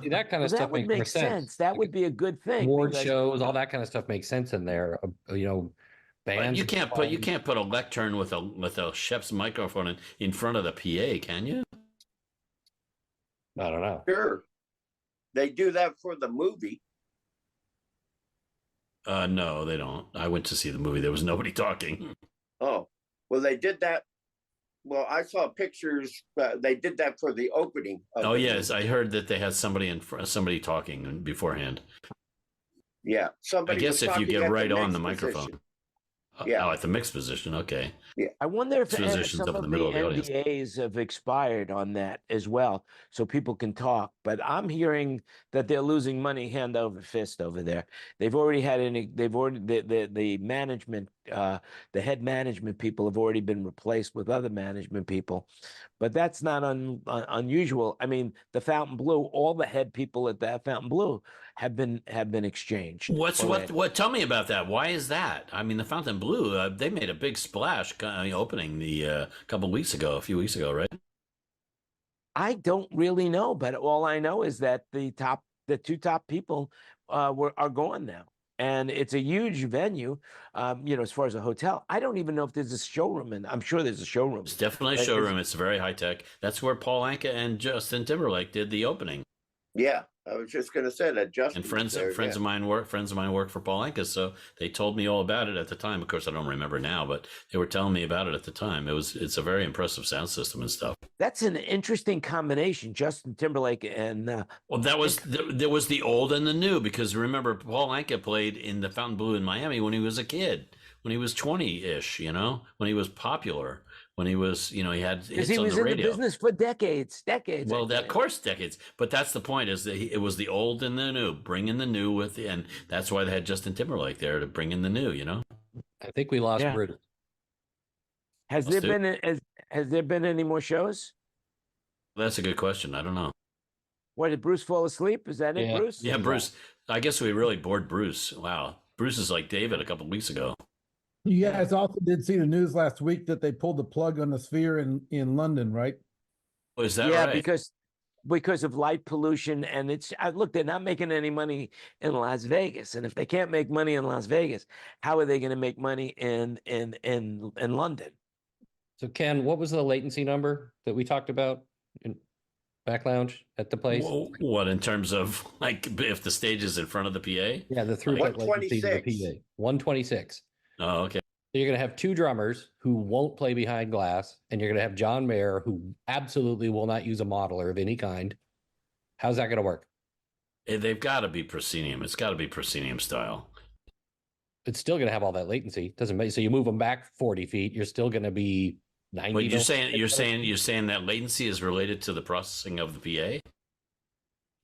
that kind Well, of that stuff would makes more make sense. That would be a good thing. Award because- shows, all that kind of stuff makes sense in there. But Bands. you can't put a lectern with a chef's microphone in front of the PA, can you? I don't know. Sure. They do that for the movie. No, they don't. I went to see the movie. There was nobody talking. Oh, well, they did that. Well, I saw pictures. They did that for the opening. Of Oh the yes, movie. I heard that they had somebody talking beforehand. Yeah. I Somebody. guess was if you talking get at right on mix the microphone. position. Yeah. Oh, at the mixed position. Okay. I wonder if Positions some up in of the the middle of the audience. NDAs have expired on that as well, so people can talk. But I'm hearing that they're losing money hand over fist over there. They've already had the management, the head management people have already been replaced with other management people, but that's not unusual. I mean, the Fountain Blue, all the head people at that Fountain Blue have been exchanged. What? Tell me about that. Why is that? I mean, the Fountain Blue, they made a big splash opening the a few weeks ago, right? I don't really know, but all I know is that the two top people are gone now, and it's a huge venue. As far as a hotel, I don't even know if there's a showroom, and I'm sure there's a showroom. It's definitely a But showroom. It's very high tech. That's where Paul Anka and Justin Timberlake did the opening. Yeah. I was just going to say that. Justin And friends of mine work for Paul Anka, so they told me all about it at the time. Of course, I don't remember now, but they were telling me about it at the time. It's a very impressive sound system and stuff. That's an interesting combination, Justin Timberlake and. Well, there was the old and the new, because remember, Paul Anka played in the Fountain Blue in Miami when he was a kid, when he was 20-ish, when he was popular, when he was, he had hits he on was the in radio. the business for decades. Well, of course, decades. But that's the point: is that it was the old and the new, bringing the new and that's why they had Justin Timberlake there to bring in the new. I think we lost Yeah. Brutus. Has there been any more shows? That's a good question. I don't know. What, did Bruce fall asleep? Is that it, Yeah. Bruce? Yeah, Bruce. I guess we really bored Bruce. Wow, Bruce is like David a couple weeks ago. You guys also did see the news last week that they pulled the plug on the Sphere in London, right? Oh, is that Yeah, right? because of light pollution, and look, they're not making any money in Las Vegas, and if they can't make money in Las Vegas, how are they going to make money in London? So Ken, what was the latency number that we talked about in back lounge at the place? What in terms of if the stage is in front of the PA? Yeah, the throughput latency to the 126. PA. 126. Oh, okay. So you're going to have two drummers who won't play behind glass, and you're going to have John Mayer, who absolutely will not use a modeler of any kind. How's that going to work? They've got to be proscenium. It's got to be proscenium style. It's still going to have all that latency. Doesn't make so you move them back 40 feet, you're still going to be 90. But you're saying that latency is related to the processing of the PA?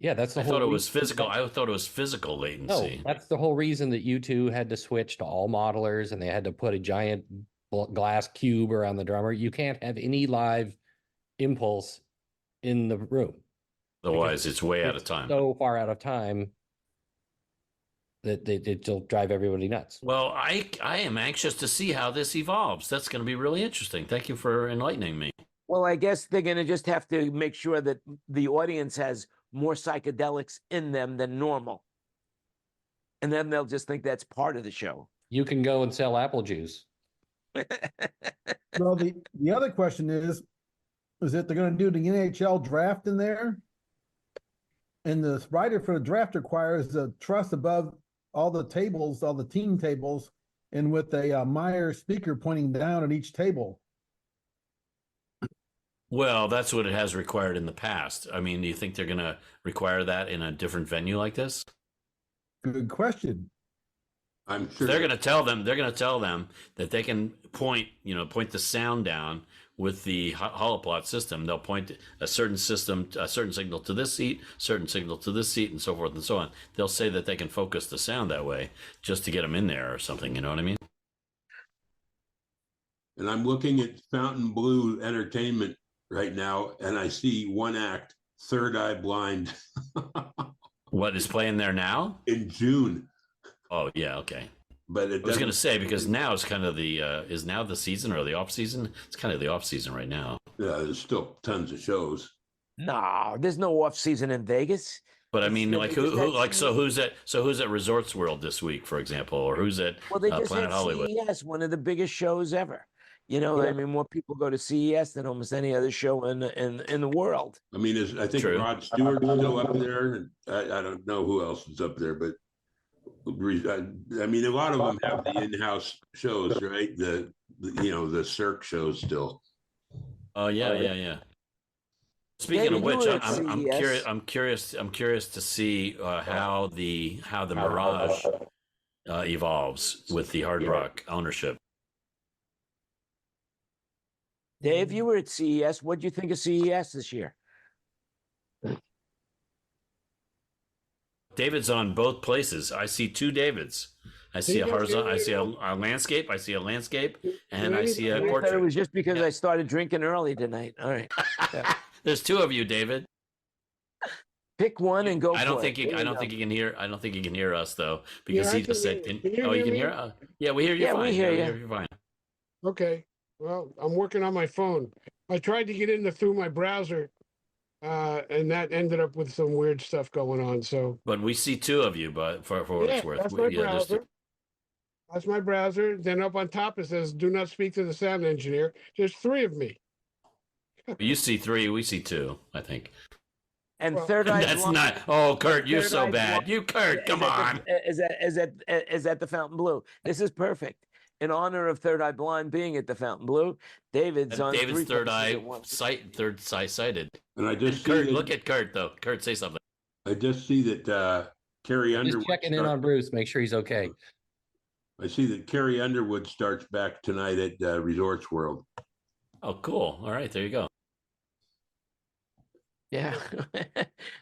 Yeah, that's the I whole thought it was reason- physical. I thought it was physical No, latency. that's the whole reason that U2 had to switch to all modelers and they had to put a giant glass cube around the drummer. You can't have any live impulse in the room. Otherwise, it's way out of time. So far out of time that it'll drive everybody nuts. Well, I am anxious to see how this evolves. That's going to be really interesting. Thank you for enlightening me. Well, I guess they're going to just have to make sure that the audience has more psychedelics in them than normal. And then they'll just think that's part of the show. You can go and sell apple juice. Well, the other question is that they're going to do the NHL draft in there? And the writer for the draft requires a truss above all the tables, all the team tables, and with a Meyer speaker pointing down at each table. Well, that's what it has required in the past. I mean, do you think they're going to require that in a different venue like this? Good question. I'm sure They're going to tell them. They're going to tell them that they can point the sound down with the holoplot system. They'll point a certain signal to this seat, certain signal to this seat, and so forth and so on. They'll say that they can focus the sound that way just to get them in there or something. You know what I mean? And I'm looking at Fountain Blue Entertainment right now, and I see one act, Third Eye Blind. What is playing there now? In June. Oh yeah, okay. But I was going to say, because now it's kind of is now the season or the off season? It's kind of the off season right now. Yeah, there's still tons of shows. No, there's no off season in Vegas. But I It's mean, the- like they just had who's at Resorts World this week, for example, or who's at Well, they just Planet had Hollywood? CES, one of the biggest shows ever. You know, I mean, more people go to CES than almost any other show in the world. I mean, I think True. Rod Stewart's still up there. And I don't know who else is up there, but I mean, a lot of them have the in-house shows, right? The Cirque shows still. Oh yeah. Speaking David, of which, you were at I'm CES. curious to see how the Mirage evolves with the Hard Rock ownership. Dave, you were at CES. What do you think of CES this year? David's on both places. I see two Davids. I see a horizontal. I see a landscape. I see a landscape, and I see a I thought it portrait. was just because I started drinking early tonight. All right, There's two of you, David. pick one and go. I don't for think it. you. There I you don't go. think you can hear. I don't think you can hear us though, because Yeah, I he just can said, hear you. "Can Can you oh, you hear can me? hear? Yeah, we hear you Yeah, we fine. hear Yeah, you. we hear you fine." Okay. Well, I'm working on my phone. I tried to get in through my browser, and that ended up with some weird stuff going on. So But we see two of you, but for what yeah, it's worth, that's my yeah, there's browser. That's my browser. Then up on top it says, "Do not speak to the sound engineer." There's three of me. you see three, we see two. I think And Well, Third Eye that's Blind not. Oh, Kurt, you're Third so Eye bad. Blind You, Kurt, come at on. is at the Fountain Blue. This is perfect. In honor of Third Eye Blind being at the Fountain Blue, David's on David's three third places eye at once. third eye sighted. And I just see Kurt, that, look at Kurt though. Kurt, say something. I just see that Carrie Just Underwood. checking in on Bruce, make sure he's okay. I see that Carrie Underwood starts back tonight at Resorts World. Oh, cool. All right, there you go. Yeah.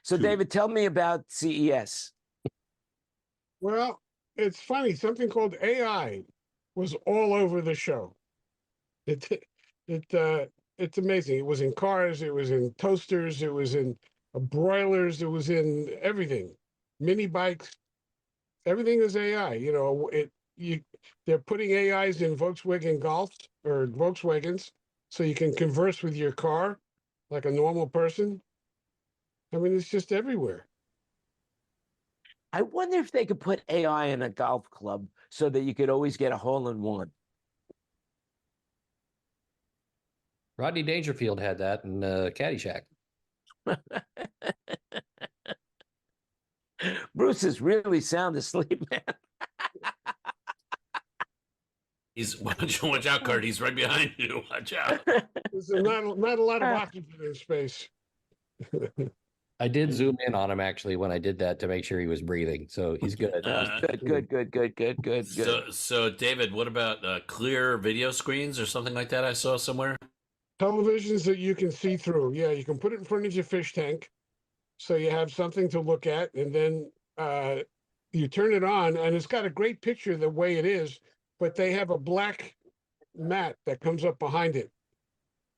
So, David, tell me about CES. Well, it's funny. Something called AI was all over the show. It's amazing. It was in cars. It was in toasters. It was in broilers. It was in everything. Mini bikes. Everything is AI. You know, they're putting AIs in Volkswagen Golfs or Volkswagens, so you can converse with your car like a normal person. I mean, it's just everywhere. I wonder if they could put AI in a golf club so that you could always get a hole in one. Rodney Dangerfield had that in Caddyshack. Bruce is really sound asleep, man. He's watch out, Kurt. He's right behind you. Watch out. There's not a lot of oxygen in space. I did zoom in on him actually when I did that to make sure he was breathing. So he's good. Good. So David, what about clear video screens or something like that? I saw somewhere. Televisions that you can see through. Yeah, you can put it in front of your fish tank, so you have something to look at, and then you turn it on, and it's got a great picture the way it is, but they have a black mat that comes up behind it,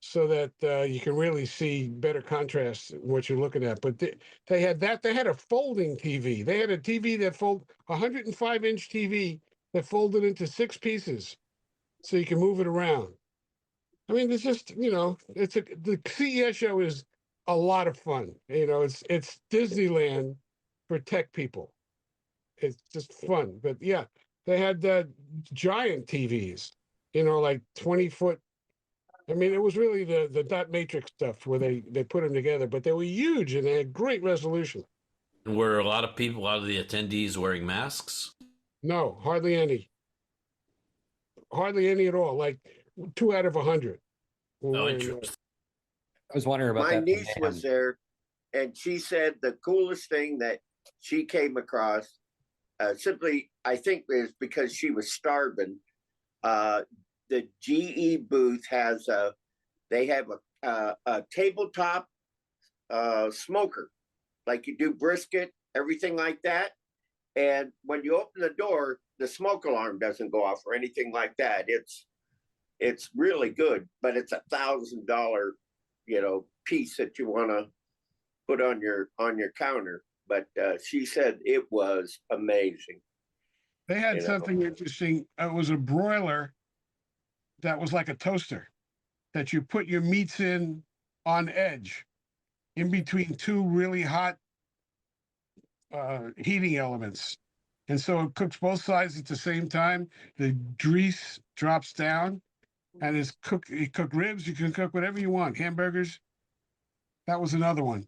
so that you can really see better contrast in what you're looking at. But they had that. They had a folding TV. They had a TV that 105-inch TV that folded into 6 pieces, so you can move it around. I mean, it's just, you know, the CES show is a lot of fun. You know, it's Disneyland for tech people. It's just fun. But yeah, they had giant TVs, you know, like 20-foot. I mean, it was really the dot matrix stuff where they put them together, but they were huge and they had great resolution. Were a lot of the attendees wearing masks? No, hardly any. Hardly any at all. Like 2 out of 100. Oh, interesting. I was wondering about My that. niece was there, and she said the coolest thing that she came across, simply, I think, is because she was starving. The GE booth has a They have a tabletop smoker, like you do brisket, everything like that. And when you open the door, the smoke alarm doesn't go off or anything like that. It's really good, but it's $1,000, piece that you want to put on your counter. But she said it was amazing. They had something interesting. It was a broiler that was like a toaster that you put your meats in on edge in between two really hot heating elements. And so it cooks both sides at the same time. The grease drops down and it's cooked. You cook ribs, you can cook whatever you want, hamburgers. That was another one.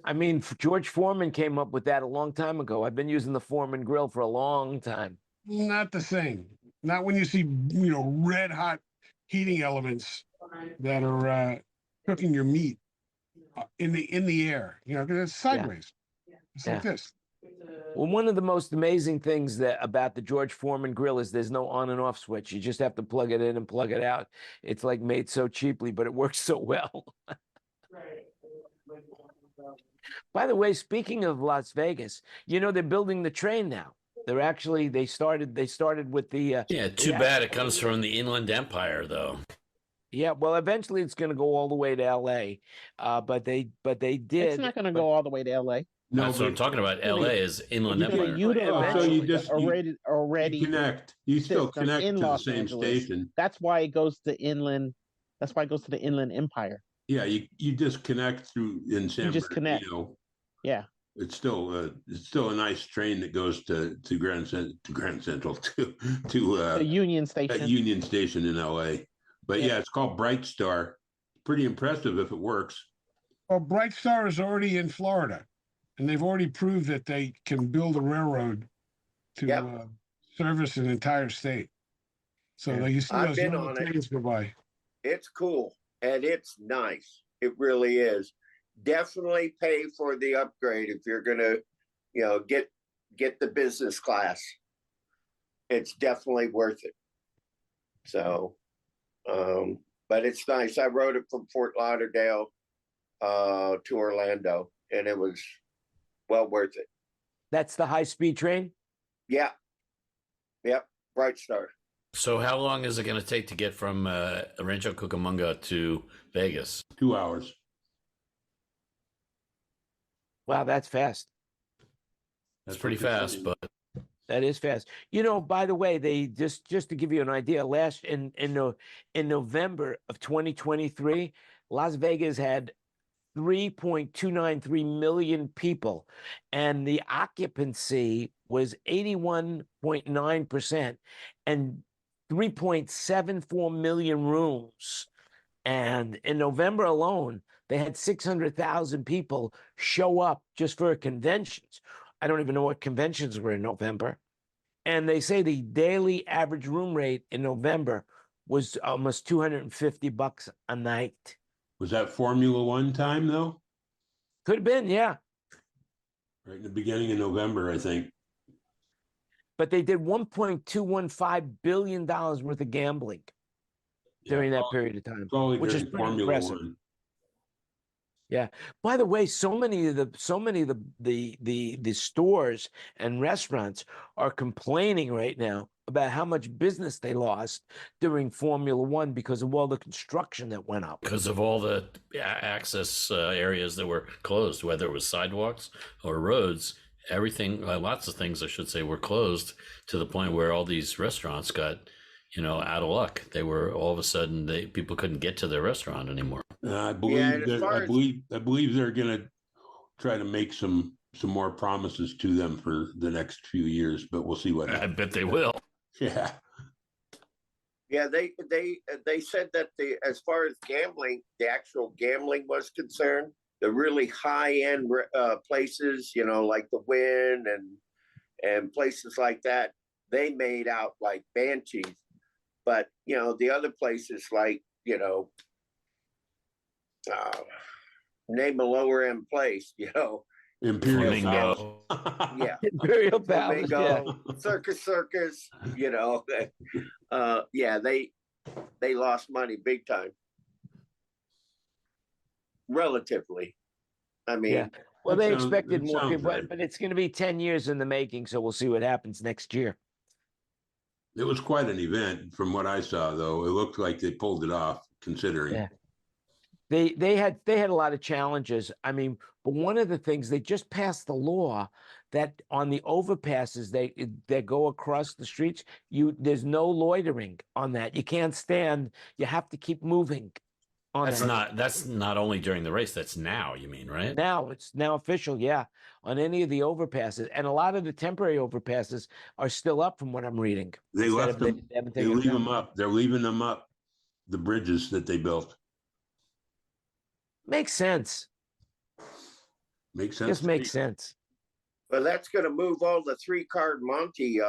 I mean, George Foreman came up with that a long time ago. I've been using the Foreman grill for a long time. Not the same. Not when you see, red hot heating elements that are cooking your meat in the air. Because it's sideways. It's like this. Well, one of the most amazing things about the George Foreman grill is there's no on and off switch. You just have to plug it in and plug it out. It's like made so cheaply, but it works so well. By the way, speaking of Las Vegas, they're building the train now. They started with the Too bad it comes from the Inland Empire, though. Yeah, well, eventually it's going to go all the way to L.A. But they did. It's not going to go all the way to L.A. No, that's what I'm talking about. LA is Inland You're going Empire. to utilize So you just already you connect. You still system connect in to the Los same Angeles. station. That's why it goes to inland. That's why it goes to the Inland Empire. Yeah, you just connect through in San just connect. Yeah. It's still a nice train that goes to Grand Central to The Union Station. at Union Station in LA. But yeah, it's called Bright Star. Pretty impressive if it works. Well, Bright Star is already in Florida, and they've already proved that they can build a railroad to service an entire state. So you see I've those been little on it. trains go by. It's cool and it's nice. It really is. Definitely pay for the upgrade if you're gonna, get the business class. It's definitely worth it. So, but it's nice. I rode it from Fort Lauderdale to Orlando, and it was well worth it. That's the high-speed train? Yeah. Yep. Bright Star. So how long is it going to take to get from Rancho Cucamonga to Vegas? 2 hours. Wow, that's fast. That's pretty fast, but That is fast. By the way, they just to give you an idea, in November of 2023, Las Vegas had 3.293 million people, and the occupancy was 81.9%, and 3.74 million rooms. And in November alone, they had 600,000 people show up just for conventions. I don't even know what conventions were in November. And they say the daily average room rate in November was almost $250 a night. Was that Formula One time though? Could have been, yeah. Right in the beginning of November, I think. But they did $1.215 billion worth of gambling during that period of time, which is pretty Formula impressive. One. Yeah. By the way, so many of the stores and restaurants are complaining right now about how much business they lost during Formula One because of all the construction that went up. because of all the access areas that were closed, whether it was sidewalks or roads, everything, lots of things, I should say, were closed to the point where all these restaurants got, out of luck. They were all of a sudden people couldn't get to their restaurant anymore. I believe I believe they're going to try to make some more promises to them for the next few years, but we'll see what happens. I bet they will. Yeah. Yeah, they said that as far as gambling, the actual gambling was concerned, the really high end places, like the Wynn and places like that, they made out like banshees. But the other places like name a lower end place, Imperial Palace. Yeah, Imperial Palace, yeah. Circus, yeah, they lost money big time. relatively. I mean, Yeah. Well, That they sounds- expected that more sounds people, right. but it's going to be 10 years in the making. So we'll see what happens next year. It was quite an event from what I saw, though. It looked like they pulled it off, considering. Yeah. They had a lot of challenges. I mean, but one of the things they just passed the law that on the overpasses they go across the streets, there's no loitering on that. You can't stand. You have to keep moving on that. That's not only during the race, that's now, you mean, right? Now it's now official, yeah, on any of the overpasses, and a lot of the temporary overpasses are still up from what I'm reading. They Instead left of them. haven't They taken leave down. them up. They're leaving them up. The bridges that they built. Makes sense. Makes sense. Just to makes me. sense. but that's going to move all the 3-card Monty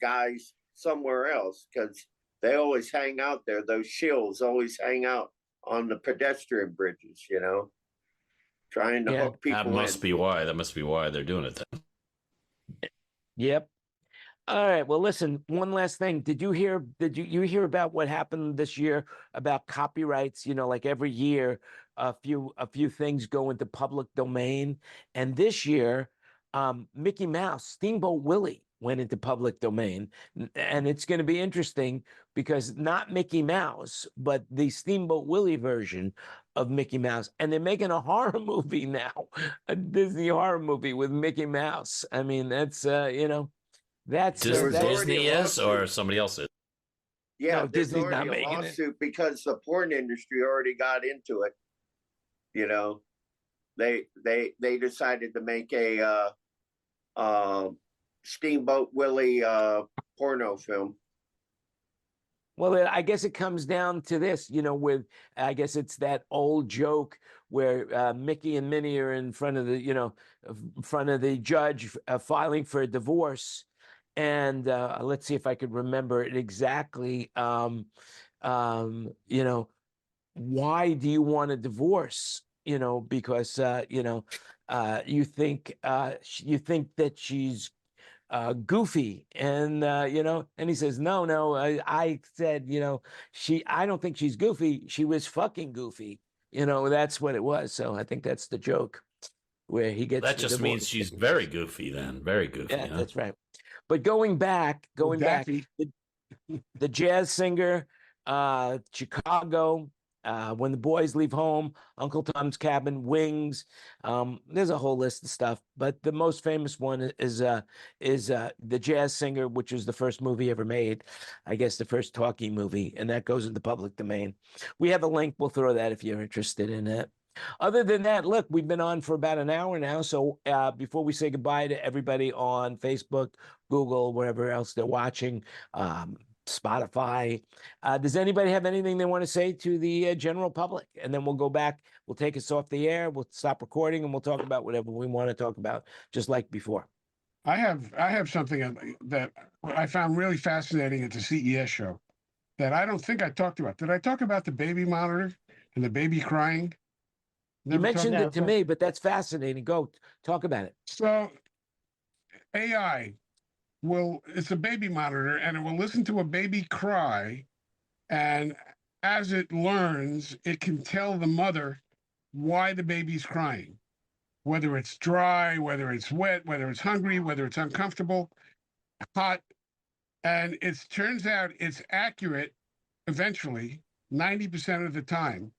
guys somewhere else because they always hang out there. Those shills always hang out on the pedestrian bridges, you know, trying to Yeah. hook people That must in. be why. That must be why they're doing it then. Yep. All right. Well, listen, one last thing. Did you hear about what happened this year about copyrights? You know, like every year, a few things go into public domain. And this year, Mickey Mouse, Steamboat Willie went into public domain. And it's going to be interesting because not Mickey Mouse, but the Steamboat Willie version of Mickey Mouse. And they're making a horror movie now, a Disney horror movie with Mickey Mouse. I mean, that's, that's There was already Disney a is or lawsuit. somebody else is? Yeah, No, there's Disney's not already a making it. lawsuit because the porn industry already got into it. You know, they decided to make a Steamboat Willie porno film. Well, I guess it comes down to this, you know, with I guess it's that old joke where Mickey and Minnie are in front of the, in front of the judge filing for a divorce. And let's see if I could remember it exactly. You know, why do you want a divorce? You know, because you think that she's goofy, and and he says, no, I said, I don't think she's goofy. She was fucking goofy. That's what it was. So I think that's the joke where he gets That the just means divorce. she's very goofy then. Very goofy. Yeah, Huh? that's right. But going back, Daffy. the jazz singer, Chicago, When the Boys Leave Home, Uncle Tom's Cabin, Wings. There's a whole list of stuff, but the most famous one is The Jazz Singer, which was the first movie ever made. I guess the first talkie movie, and that goes into public domain. We have a link. We'll throw that if you're interested in it. Other than that, look, we've been on for about an hour now. So before we say goodbye to everybody on Facebook, Google, wherever else they're watching, Spotify, does anybody have anything they want to say to the general public? And then we'll go back. We'll take us off the air. We'll stop recording, and we'll talk about whatever we want to talk about, just like before. I have something that I found really fascinating at the CES show that I don't think I talked about. Did I talk about the baby monitor and the baby crying? You Never talked mentioned about it to that? me, but that's fascinating. Go talk about it. So AI it's a baby monitor and it will listen to a baby cry, and as it learns, it can tell the mother why the baby's crying, whether it's dry, whether it's wet, whether it's hungry, whether it's uncomfortable, hot. And it turns out it's accurate eventually 90% of the time.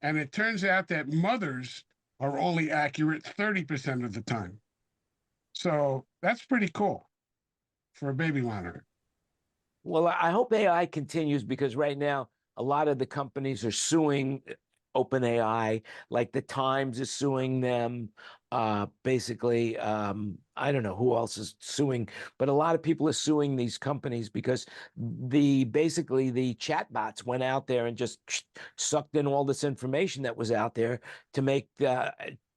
And it turns out that mothers are only accurate 30% of the time. So that's pretty cool for a baby monitor. Well, I hope AI continues, because right now a lot of the companies are suing OpenAI, like the Times is suing them. Basically, I don't know who else is suing, but a lot of people are suing these companies because basically the chatbots went out there and just sucked in all this information that was out there to make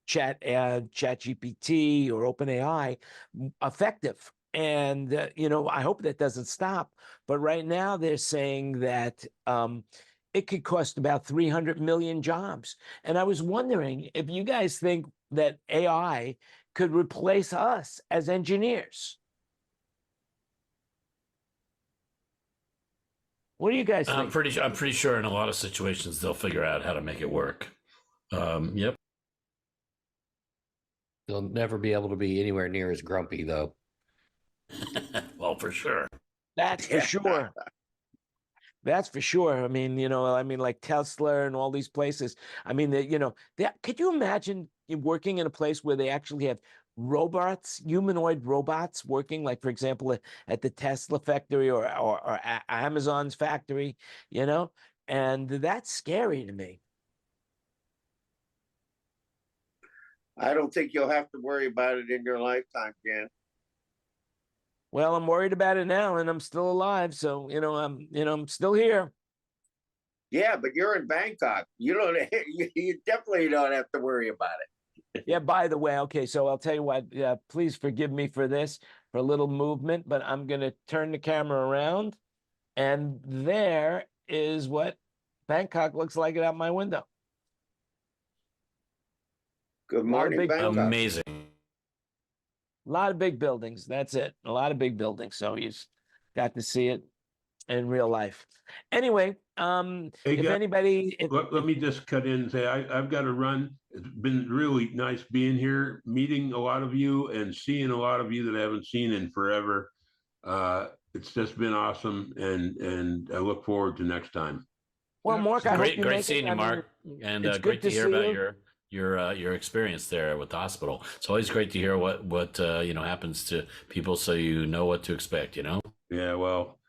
ChatGPT or OpenAI effective. And I hope that doesn't stop. But right now they're saying that it could cost about 300 million jobs. And I was wondering if you guys think that AI could replace us as engineers. What do you guys think? I'm pretty sure in a lot of situations they'll figure out how to make it work. Yep. They'll never be able to be anywhere near as grumpy, though. Well, for sure. That's for sure. That's for sure. I mean, like Tesla and all these places. I mean, could you imagine working in a place where they actually have robots, humanoid robots working, like, for example, at the Tesla factory or Amazon's factory, and that's scary to me. I don't think you'll have to worry about it in your lifetime, Jan. Well, I'm worried about it now, and I'm still alive, so I'm still here. Yeah, but you're in Bangkok. You don't. You definitely don't have to worry about it. Yeah. By the way, okay, so I'll tell you what. Please forgive me for this, for a little movement, but I'm gonna turn the camera around, and there is what Bangkok looks like out my window. Good morning, big Bangkok. Amazing. A lot of big buildings. That's it. A lot of big buildings. So you got to see it in real life. Anyway, Hey, if guys, anybody, let me just cut in and say I've got to run. It's been really nice being here, meeting a lot of you, and seeing a lot of you that I haven't seen in forever. It's just been awesome, and I look forward to next time. well, Mark, I hope Great, you great make seeing it. you, I mean, Mark, and it's great good to hear see about you. your experience there with the hospital. It's always great to hear what happens to people, so you know what to expect. Yeah, well,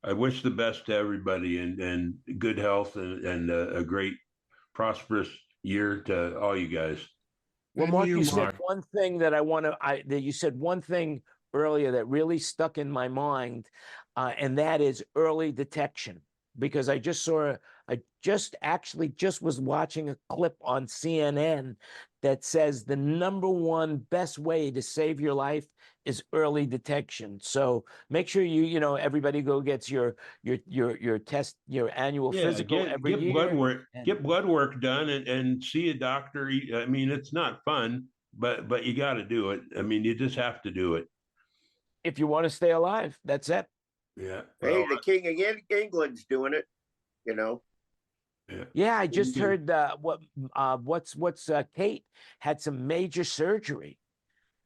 I wish the best to everybody, and good health, and a great, prosperous year to all you guys. Well, And Mark, you, you said Mark. one thing that you said one thing earlier that really stuck in my mind, and that is early detection. Because I just was watching a clip on CNN that says the number one best way to save your life is early detection. So make sure everybody go gets your test, your annual physical every get year. blood work, get blood work done, and see a doctor. I mean, it's not fun, but you got to do it. I mean, you just have to do it. If you want to stay alive, that's it. Yeah. Hey, Well, the King of England's doing it. yeah. Yeah, I just heard what's Kate had some major surgery.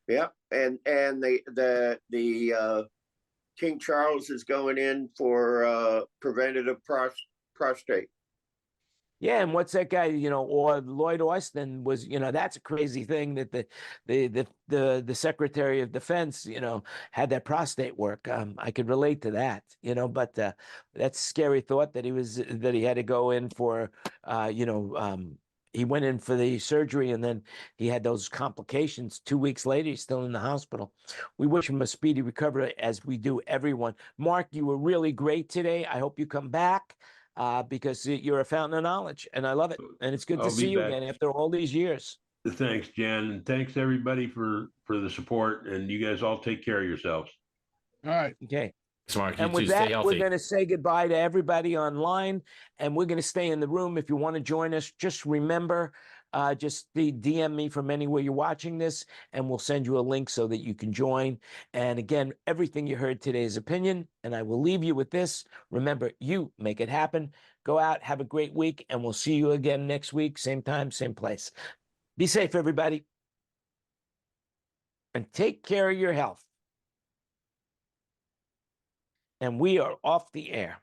Yeah, and the King Charles is going in for preventative prostate. Yeah, and what's that guy, or Lloyd Austin was, that's a crazy thing that the Secretary of Defense, had that prostate work. I could relate to that, but that's a scary thought that he had to go in for, he went in for the surgery and then he had those complications. 2 weeks later, he's still in the hospital. We wish him a speedy recovery, as we do everyone. Mark, you were really great today. I hope you come back. Because you're a fountain of knowledge, and I love it. And it's good to I'll see be you back. again after all these years. Thanks, Jan, and thanks everybody for the support. And you guys all take care of yourselves. All right. Okay. Smart. And You with too. Stay that, we're healthy. going to say goodbye to everybody online, and we're going to stay in the room. If you want to join us, just remember, just DM me from anywhere you're watching this, and we'll send you a link so that you can join. And again, everything you heard today is opinion, and I will leave you with this. Remember, you make it happen. Go out, have a great week, and we'll see you again next week, same time, same place. Be safe, everybody, and take care of your health. And we are off the air.